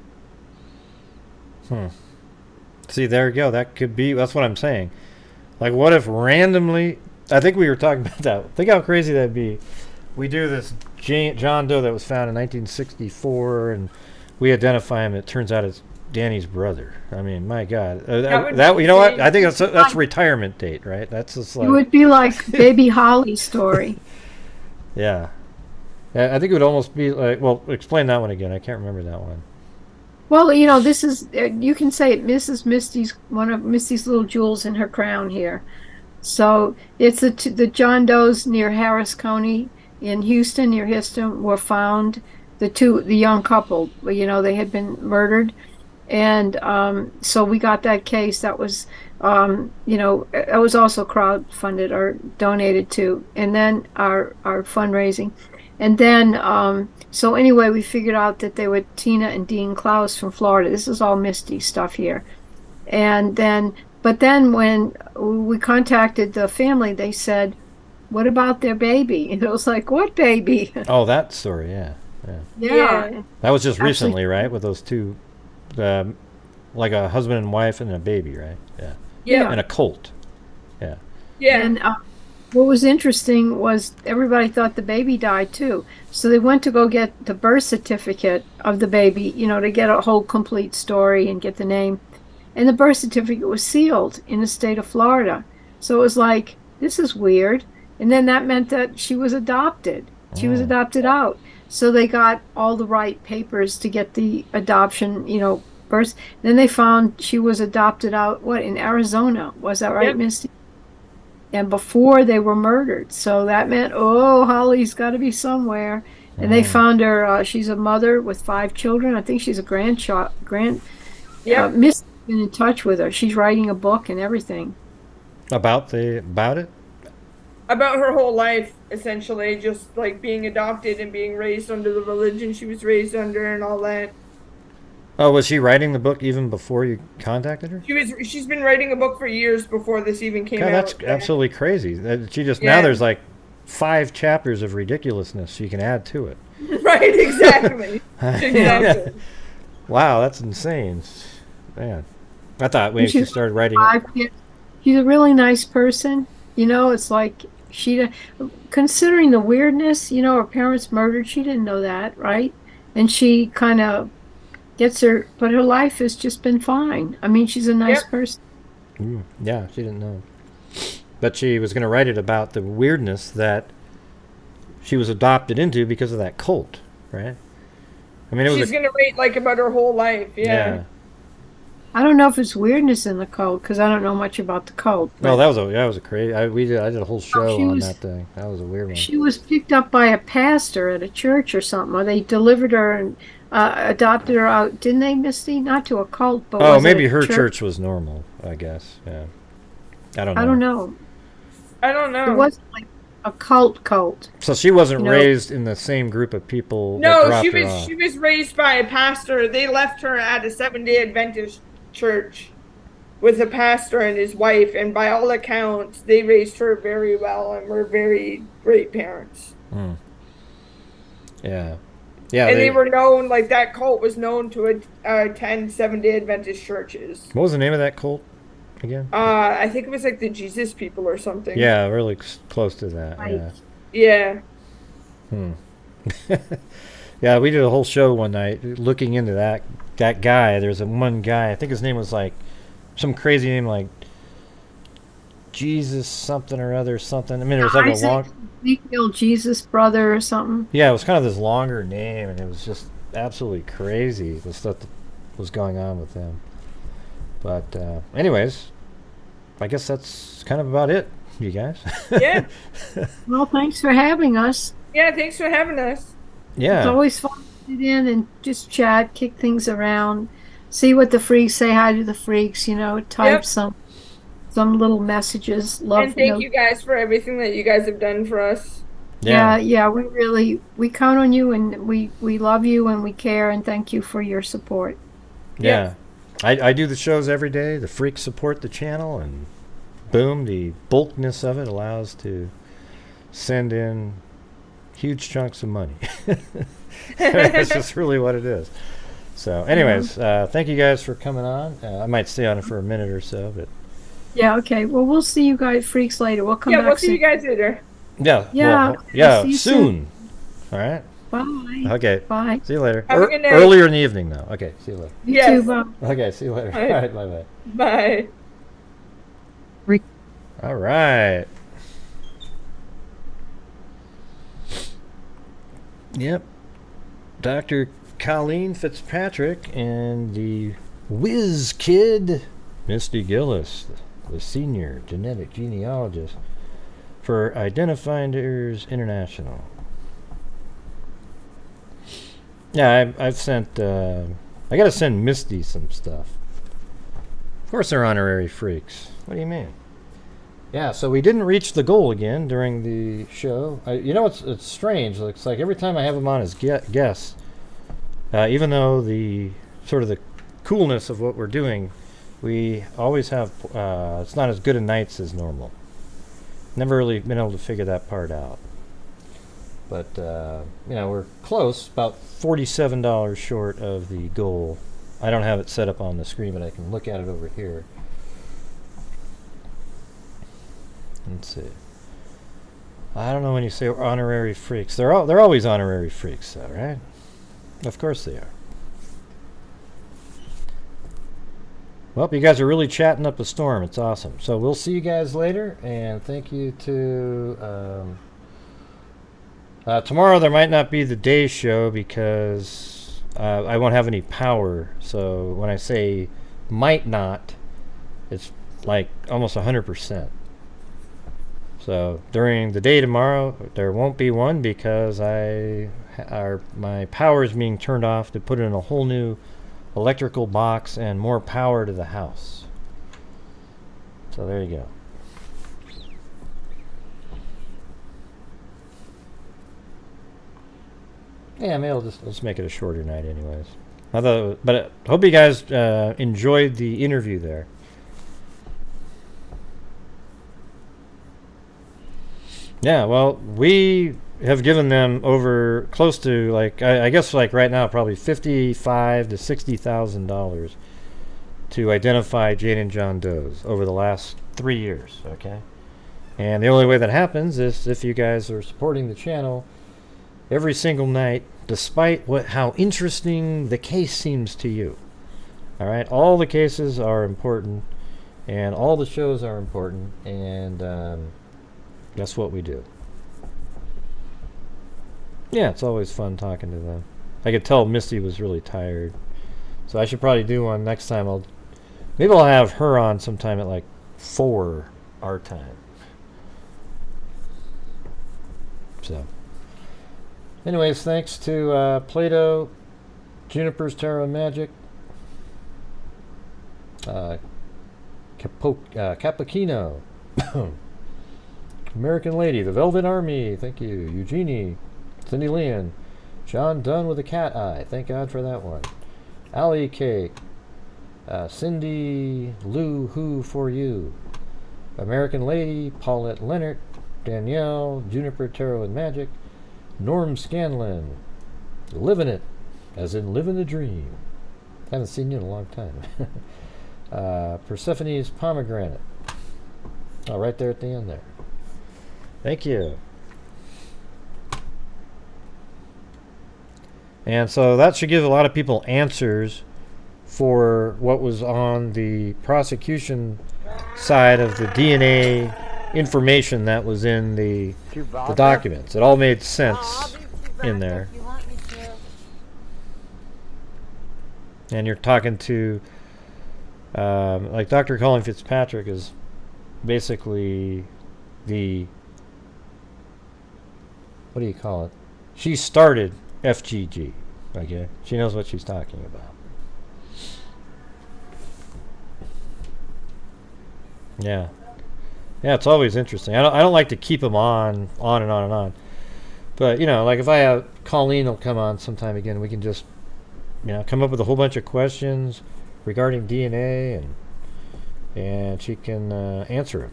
See, there you go. That could be, that's what I'm saying. Like, what if randomly, I think we were talking about that. Think how crazy that'd be. We do this John Doe that was found in 1964, and we identify him. It turns out it's Danny's brother. I mean, my God. That you know what? I think that's retirement date, right? That's just like. It would be like Baby Holly's story. Yeah. I think it would almost be like, well, explain that one again. I can't remember that one. Well, you know, this is, you can say it, Mrs. Misty's, one of Misty's little jewels in her crown here. So it's the John Does near Harris County in Houston, near Houston, were found. The young couple, you know, they had been murdered. And so we got that case. That was, you know, it was also crowdfunded or donated to. And then our fundraising. And then, so anyway, we figured out that they were Tina and Dean Klaus from Florida. This is all Misty stuff here. And then, but then when we contacted the family, they said, what about their baby? And it was like, what baby? Oh, that story, yeah. Yeah. That was just recently, right? With those two, like a husband and wife and a baby, right? Yeah. Yeah. And a colt. Yeah. Yeah. And what was interesting was everybody thought the baby died too. So they went to go get the birth certificate of the baby, you know, to get a whole complete story and get the name. And the birth certificate was sealed in the state of Florida. So it was like, this is weird. And then that meant that she was adopted. She was adopted out. So they got all the right papers to get the adoption, you know, birth. Then they found she was adopted out, in Arizona. Was that right, Yep. Misty? And before they were murdered. So that meant, Holly's got to be somewhere. And they found her, she's a mother with 5 children. I think she's a grandchild. Misty's been in touch with her. She's writing a book and everything. About it? About her whole life, essentially, just like being adopted and being raised under the religion she was raised under and all that. Oh, was she writing the book even before you contacted her? She's been writing a book for years before this even came out. That's absolutely crazy. She just now there's like 5 chapters of ridiculousness she can add to it. Right, exactly. Exactly. Wow, that's insane. Man. I thought when she started writing it. She's a really nice person. You know, it's like considering the weirdness, you know, her parents murdered, she didn't know that, right? And she kind of but her life has just been fine. I mean, she's a nice person. Yeah, she didn't know. But she was going to write it about the weirdness that she was adopted into because of that cult, right? I mean, she's going to write like about her whole life. Yeah. I don't know if it's weirdness in the cult because I don't know much about the cult. No, that was a crazy. I did a whole show she on was- that thing. That was a weird one. She was picked up by a pastor at a church or something, or they delivered her and adopted her out. Didn't they, Misty? Not to a cult, but Oh, was it maybe a her church was normal. I guess. Yeah. I don't know. I don't know. I don't know. It wasn't like a cult. So she wasn't You know- raised in the same group of people. that No, dropped she her was off. she was raised by a pastor. They left her at a Seventh-day Adventist church with a pastor and his wife, and by all accounts, they raised her very well and were very great parents. Yeah. Yeah. And they were known, like that cult was known to attend Seventh-day Adventist churches. What was the name of that cult again? I think it was like the Jesus People or something. Yeah, really close to that. Right. Yeah. Yeah. Yeah, we did a whole show one night looking into that guy. There's one guy. I think his name was like some crazy name, like Jesus something or other something. I mean, it was like a long. Ezekiel, Jesus brother or something. Yeah, it was kind of this longer name, and it was just absolutely crazy the stuff that was going on with him. But anyways, I guess that's kind of about it, you guys. Yeah. Well, thanks for having us. Yeah, thanks for having us. Yeah. It's always fun to sit in and just chat, kick things around, see what the freaks say. Hi to the freaks, type Yep. some little messages. Love And thank notes. you guys for everything that you guys have done for us. Yeah, we count on you, and we love you and we care, and thank you for your support. Yeah. I do the shows every day. The freaks support the channel, and boom, the bulkness of it allows to send in huge chunks of money. That's just really what it is. So anyways, thank you guys for coming on. I might stay on it for a minute or so, but Yeah, okay. Well, we'll see you guys freaks later. We'll come Yeah, back we'll see soon. you guys later. yeah, Yeah, yeah, see you soon. All right. Bye. Okay. Bye. See you later. Have a good night. Earlier in the evening, though. Okay. See you later. You Yes. too, Bob. Okay. See you later. All right. All right. Bye bye. Bye. All right. Yep. Dr. Colleen Fitzpatrick and the whiz kid, Misty Gillis, the senior genetic genealogist for Identifinders International. Yeah, I've sent, I gotta send Misty some stuff. Of course they're honorary freaks. What do you mean? Yeah, so we didn't reach the goal again during the show. It's strange. It's like every time I have them on as guests, even though the sort of the coolness of what we're doing, we always have, it's not as good a nights as normal. Never really been able to figure that part out. But, we're close, about $47 short of the goal. I don't have it set up on the screen, but I can look at it over here. Let's see. I don't know when you say honorary freaks. They're always honorary freaks, though, right? Of course they are. Well, you guys are really chatting up a storm. It's awesome. So we'll see you guys later, and thank you to... tomorrow there might not be the day show because I won't have any power. So when I say might not, it's like almost 100%. So during the day tomorrow, there won't be one because my power is being turned off to put in a whole new electrical box and more power to the house. So there you go. Yeah, maybe let's make it a shorter night, anyways. But I hope you guys enjoyed the interview there. Yeah, well, we have given them over close to I guess right now probably $55,000 to $60,000 to identify Jane and John Does over the last 3 years. Okay, and the only way that happens is if you guys are supporting the channel every single night, despite how interesting the case seems to you. All right, all the cases are important, and all the shows are important, and that's what we do. Yeah, it's always fun talking to them. I could tell Misty was really tired, so I should probably do one next time. I'll Maybe I'll have her on sometime at like 4 our time. So, anyways, thanks to Plato, Juniper's Tarot and Magic, Cappuccino, American Lady, The Velvet Army, thank you, Eugenie, Cindy Leon, John Dunn with a cat eye, thank God for that one, Allie Cake, Cindy Lou Who for You, American Lady, Paulette Leonard, Danielle, Juniper Tarot and Magic, Norm Scanlon, Living It, as in living the dream. Haven't seen you in a long time. Persephone's Pomegranate. Oh, right there at the end there. Thank you. And so that should give a lot of people answers for what was on the prosecution side of the DNA information that was in the documents. It all made sense in there. And you're talking to like Dr. Colleen Fitzpatrick is basically the, what do you call it? She started FGG. Okay, she knows what she's talking about. Yeah. Yeah, it's always interesting. I don't like to keep them on and on and on. But, you know, like if I have Colleen will come on sometime again, we can just, you know, come up with a whole bunch of questions regarding DNA and she can answer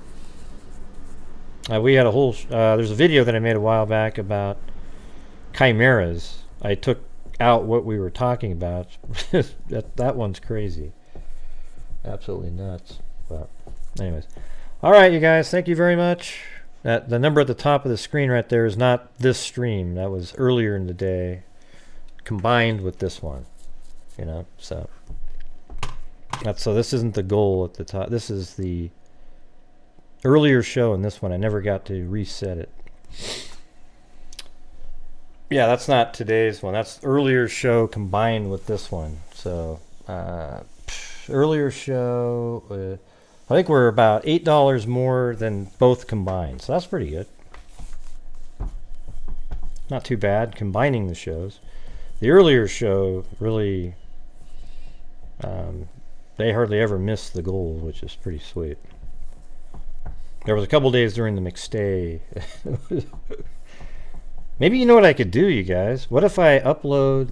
them. We had a whole, there's a video that I made a while back about chimeras. I took out what we were talking about. that one's crazy. Absolutely nuts. But anyways. All right, you guys, thank you very much. The number at the top of the screen right there is not this stream. That was earlier in the day combined with this one, you know, so this isn't the goal at the top. This is the earlier show, and this one I never got to reset it. Yeah, that's not today's one. That's earlier show combined with this one. So earlier show, I think we're about $8 more than both combined, so that's pretty good. Not too bad combining the shows. The earlier show really, they hardly ever missed the goal, which is pretty sweet. There was a couple days during the McStay. Maybe you know what I could do, you guys? What if I upload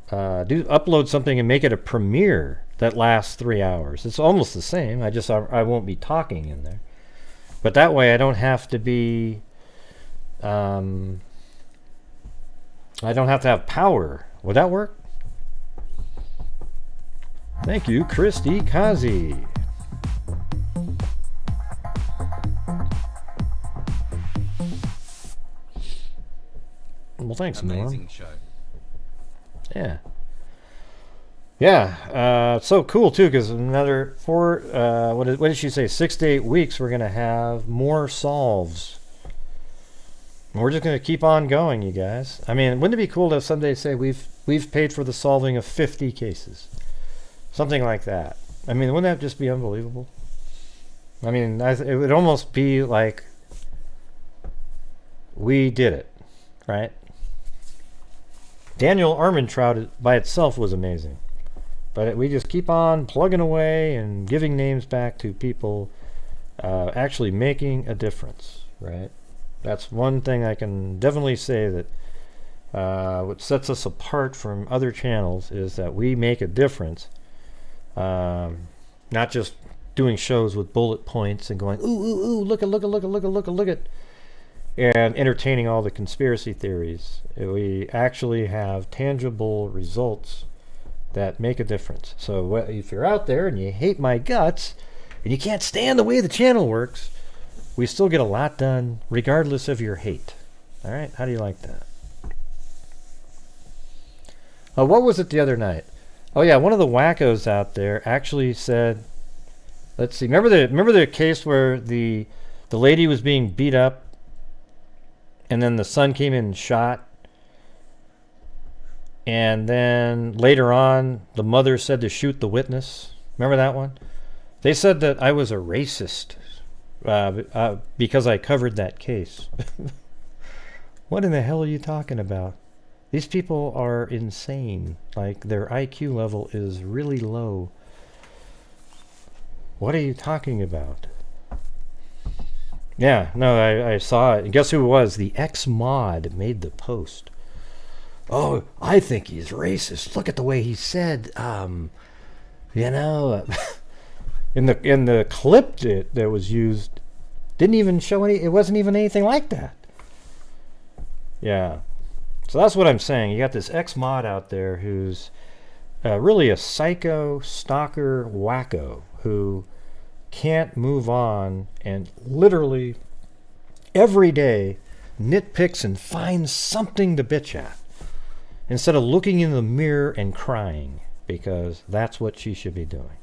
upload something and make it a premiere that lasts 3 hours? It's almost the same. I won't be talking in there, but that way I don't have to be. I don't have to have power. Would that work? Thank you, Christy Kazi. Well, thanks, Norm. Amazing show. Yeah. Yeah, it's so cool too, because another what did she say? 6 to 8 weeks, we're gonna have more solves. And we're just gonna keep on going, you guys. I mean, wouldn't it be cool to someday say we've paid for the solving of 50 cases, something like that? I mean, wouldn't that just be unbelievable? I mean, it would almost be like we did it, right? Daniel Armentrout by itself was amazing. But we just keep on plugging away and giving names back to people actually making a difference, right? That's one thing I can definitely say that what sets us apart from other channels is that we make a difference. Not just doing shows with bullet points and going, ooh, ooh, ooh, look at, and entertaining all the conspiracy theories. We actually have tangible results that make a difference. So if you're out there and you hate my guts and you can't stand the way the channel works, we still get a lot done regardless of your hate. All right, how do you like that? What was it the other night? Oh yeah, one of the wackos out there actually said, let's see, remember the case where the lady was being beat up and then the son came in and shot And then later on, the mother said to shoot the witness. Remember that one? They said that I was a racist because I covered that case. What in the hell are you talking about? These people are insane. Like, their IQ level is really low. What are you talking about? Yeah, no, I saw it. And guess who it was? The ex-mod made the post. Oh, I think he's racist. Look at the way he said, you know, in the clip that was used, didn't even show any. It wasn't even anything like that. Yeah, so that's what I'm saying. You got this ex-mod out there who's really a psycho, stalker, wacko who can't move on and literally every day nitpicks and finds something to bitch at instead of looking in the mirror and crying, because that's what she should be doing.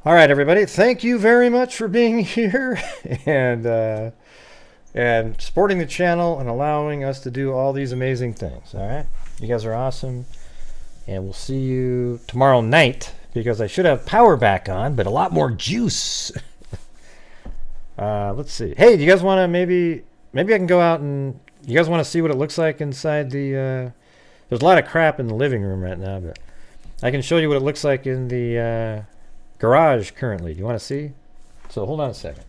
All right, everybody, thank you very much for being here and supporting the channel and allowing us to do all these amazing things. All right, you guys are awesome, and we'll see you tomorrow night, because I should have power back on, but a lot more juice. Let's see. Hey, do you guys want to maybe I can go out and you guys want to see what it looks like inside the there's a lot of crap in the living room right now, but I can show you what it looks like in the garage currently. Do you want to see? So hold on a second.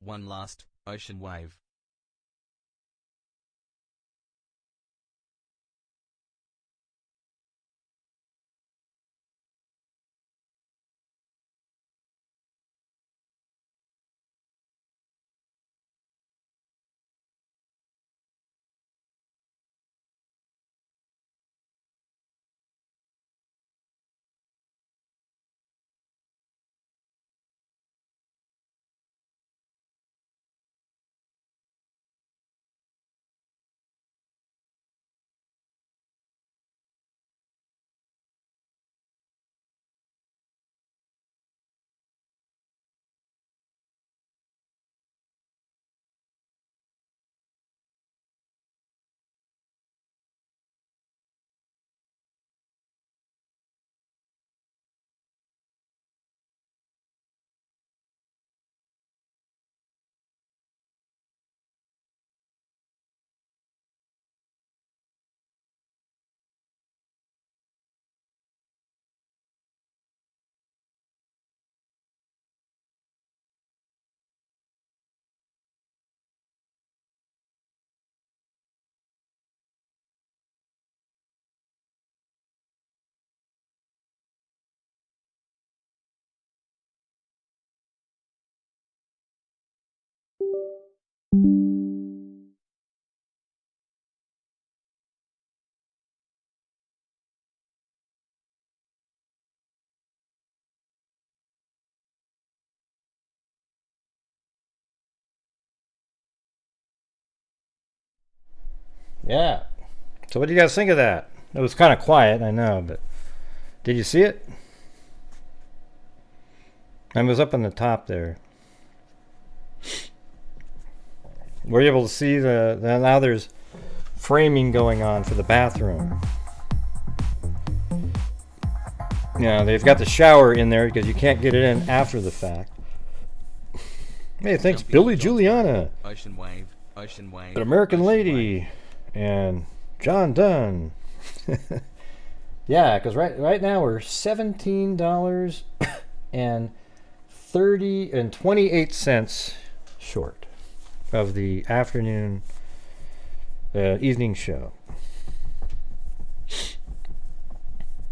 One last ocean wave. Yeah. So what do you guys think of that? It was kind of quiet, I know, but did you see it? It was up on the top there. Were you able to see now there's framing going on for the bathroom. Yeah, they've got the shower in there because you can't get it in after the fact. Hey, thanks Billy Juliana, Ocean Wave, an American Lady, and John Dunn. Yeah, because right now we're $17 and 28 cents short of the afternoon evening show.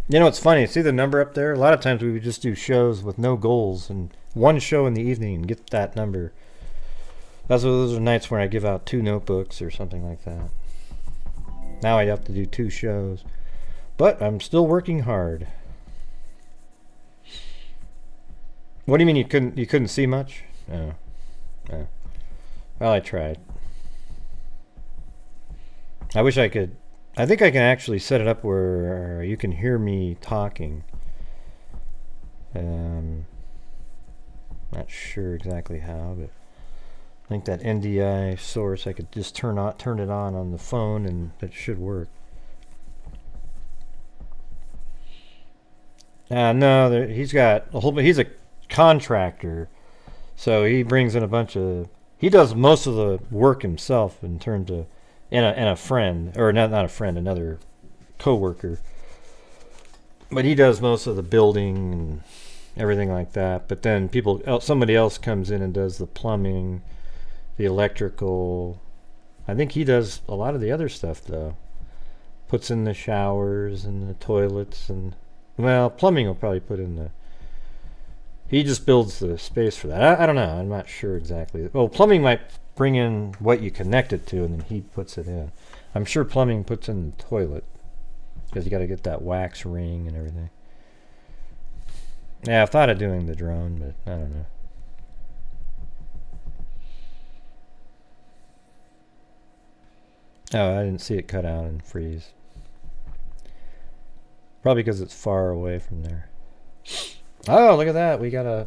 You know, it's funny. See the number up there? A lot of times we would just do shows with no goals and one show in the evening and get that number. Those are nights where I give out 2 notebooks or something like that. Now I have to do 2 shows. But I'm still working hard. What do you mean you couldn't see much? Oh. Oh. Well, I tried. I wish I could. I think I can actually set it up where you can hear me talking. Not sure exactly how, but I think that NDI source I could just turn it on the phone and it should work. No, he's got a whole. He's a contractor, so he brings in a bunch of. He does most of the work himself in terms of, and a friend, or not a friend, another coworker. But he does most of the building and everything like that. But then somebody else comes in and does the plumbing, the electrical. I think he does a lot of the other stuff though. Puts in the showers and the toilets and. Well, plumbing will probably put in the. He just builds the space for that. I don't know. I'm not sure exactly. Well, plumbing might bring in what you connect it to, and then he puts it in. I'm sure plumbing puts in the toilet because you got to get that wax ring and everything. Yeah, I've thought of doing the drone, but I don't know. Oh, I didn't see it cut out and freeze. Probably because it's far away from there. Oh, look at that. We got a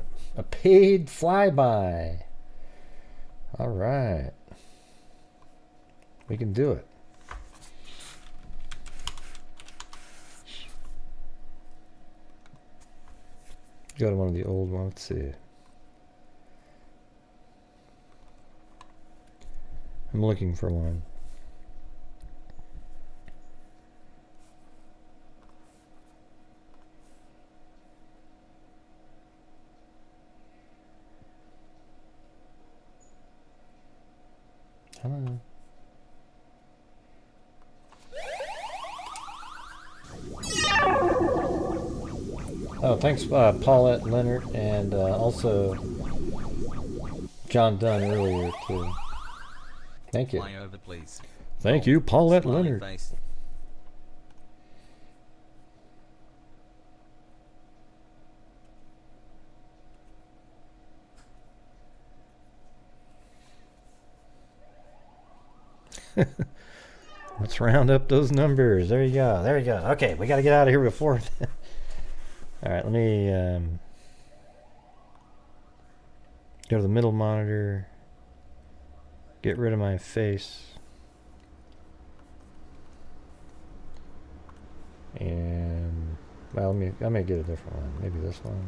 paid flyby. All right. We can do it. Go to one of the old ones. Let's see. I'm looking for one. Hello. Oh, thanks, Paulette Leonard, and also John Dunn earlier too. Thank you. Fly over, please. Thank you, Paulette Smiley Leonard. face. Let's round up those numbers. There you go. There you go. Okay, we got to get out of here before. All right, let me go to the middle monitor. Get rid of my face. And well, I may get a different one. Maybe this one.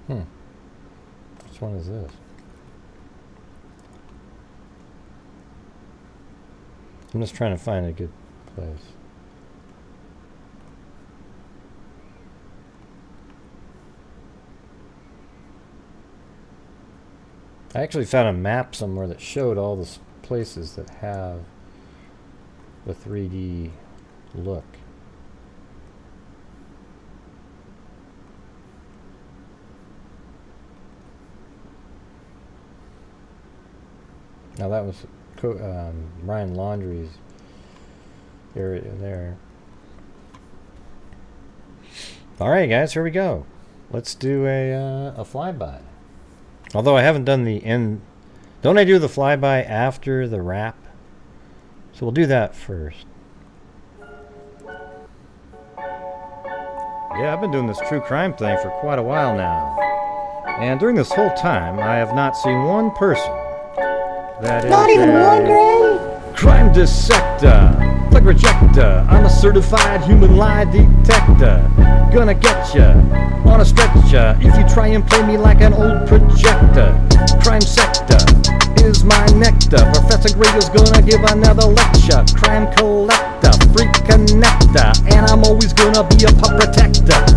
Which one is this? I'm just trying to find a good place. I actually found a map somewhere that showed all the places that have the 3D look. Now that was Ryan Laundrie's area there. All right, guys, here we go. Let's do a flyby. Although I haven't done the end. Don't I do the flyby after the wrap? So we'll do that first. Yeah, I've been doing this true crime thing for quite a while now. And during this whole time, I have not seen one person that is Not even one, Gray? crime dissector, plug rejector. I'm a certified human lie detector. Gonna get ya on a stretcher if you try and play me like an old projector. Crime sector is my nectar. Professor Gray is gonna give another lecture. Crime collector, freak connector, and I'm always gonna be a pup protector.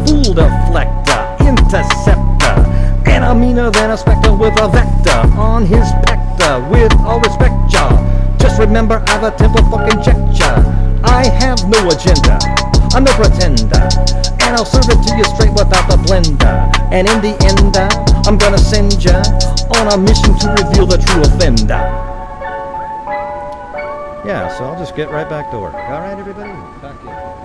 Fool deflector, interceptor, and I'm meaner than a spectre with a vector on his pector. With all respect, y'all, just remember I've a temple fucking check ya. I have no agenda, I'm no pretender, and I'll serve it to you straight without the blender. And in the end, I'm gonna send ya on a mission to reveal the true offender. Yeah, so I'll just get right back to work. All right, everybody? Back in.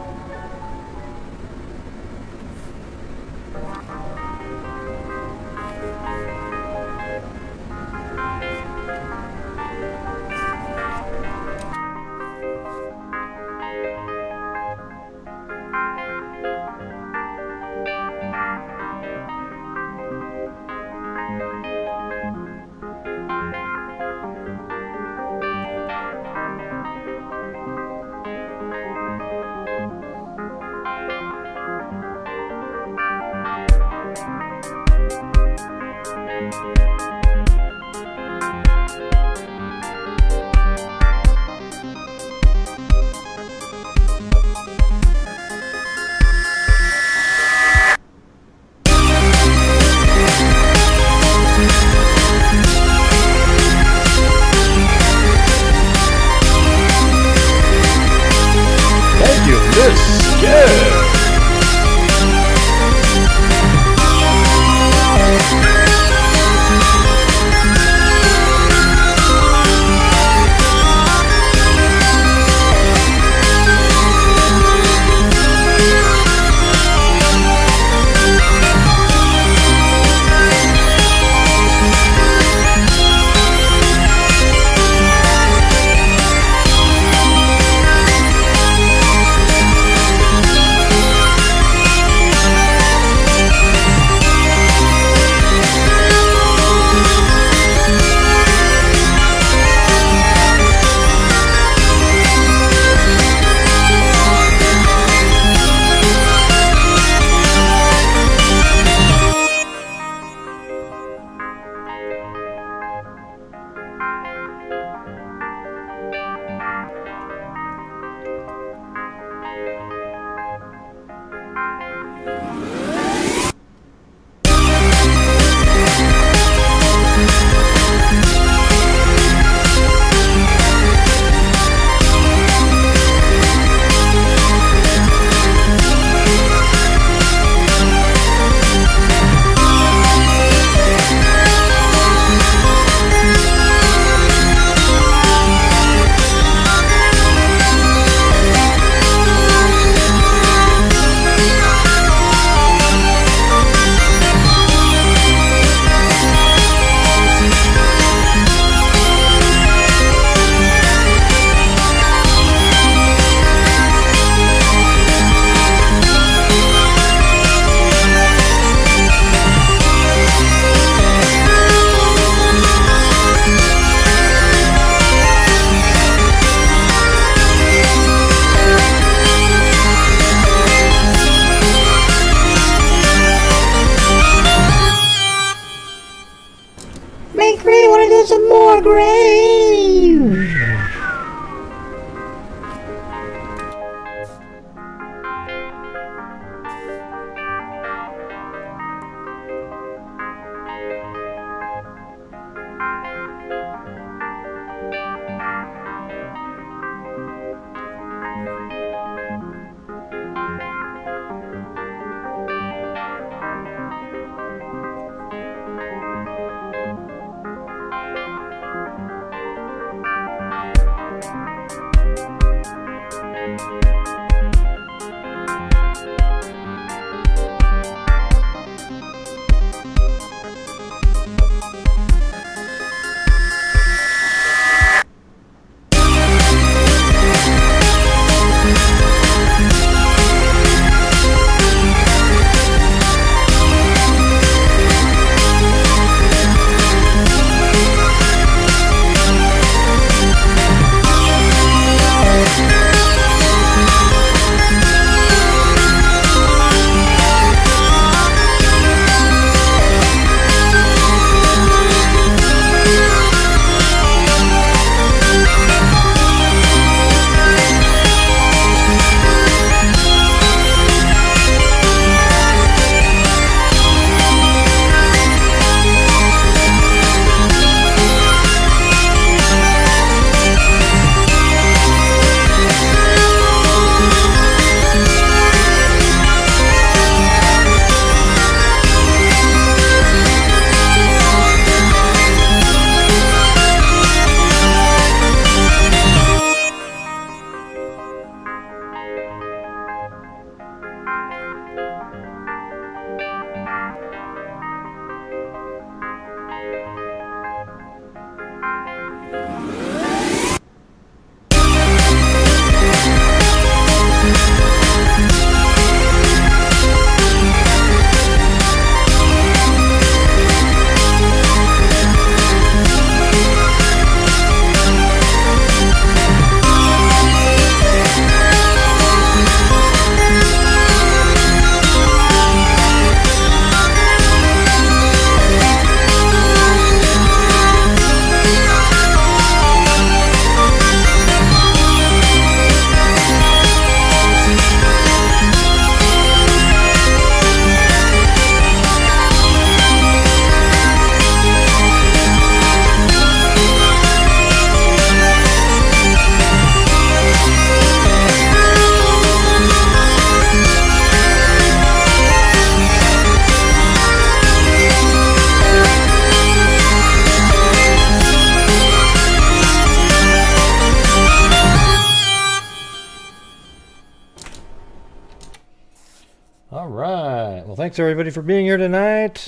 thanks everybody for being here tonight.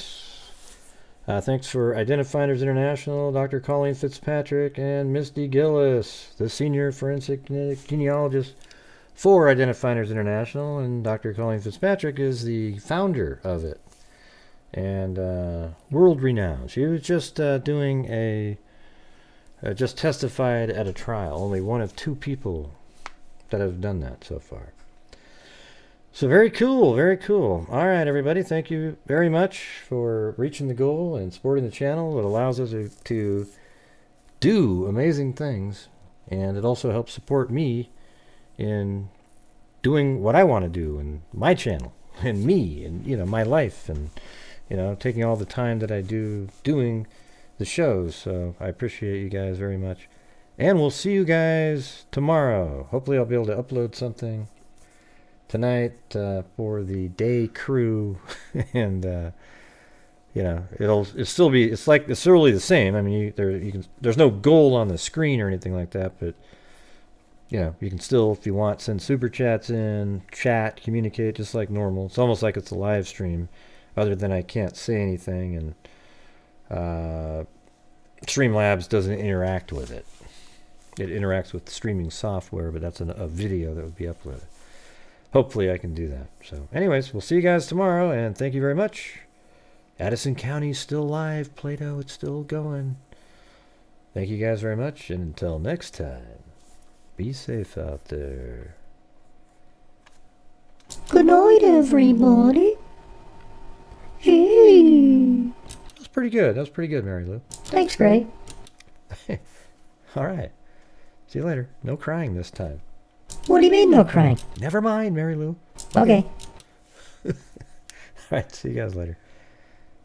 Thanks for Identifinders International, Dr. Colleen Fitzpatrick, and Misty Gillis, the senior forensic genealogist for Identifinders International, and Dr. Colleen Fitzpatrick is the founder of it, and world renowned. She was just doing just testified at a trial. Only one of 2 people that have done that so far. So very cool, very cool. All right, everybody, thank you very much for reaching the goal and supporting the channel. It allows us to do amazing things, and it also helps support me in doing what I want to do in my channel and me and, you know, my life, and, you know, taking all the time that I do doing the shows. So I appreciate you guys very much, and we'll see you guys tomorrow. Hopefully I'll be able to upload something tonight for the day crew, and you know, it'll still be, it's really the same. I mean, there's no goal on the screen or anything like that, but you know, you can still, if you want, send super chats in, chat, communicate just like normal. It's almost like it's a live stream, other than I can't say anything, and Streamlabs doesn't interact with it. It interacts with the streaming software, but that's a video that would be uploaded. Hopefully I can do that. So anyways, we'll see you guys tomorrow, and thank you very much. Addison County's still live. Plato, it's still going. Thank you guys very much, and until next time, be safe out there. Good night, everybody. Hey. That was pretty good. That was pretty good, Mary Lou. Thanks, Gray. All right. See you later. No crying this time. What do you mean, no crying? Never mind, Mary Lou. Okay. All right. See you guys later.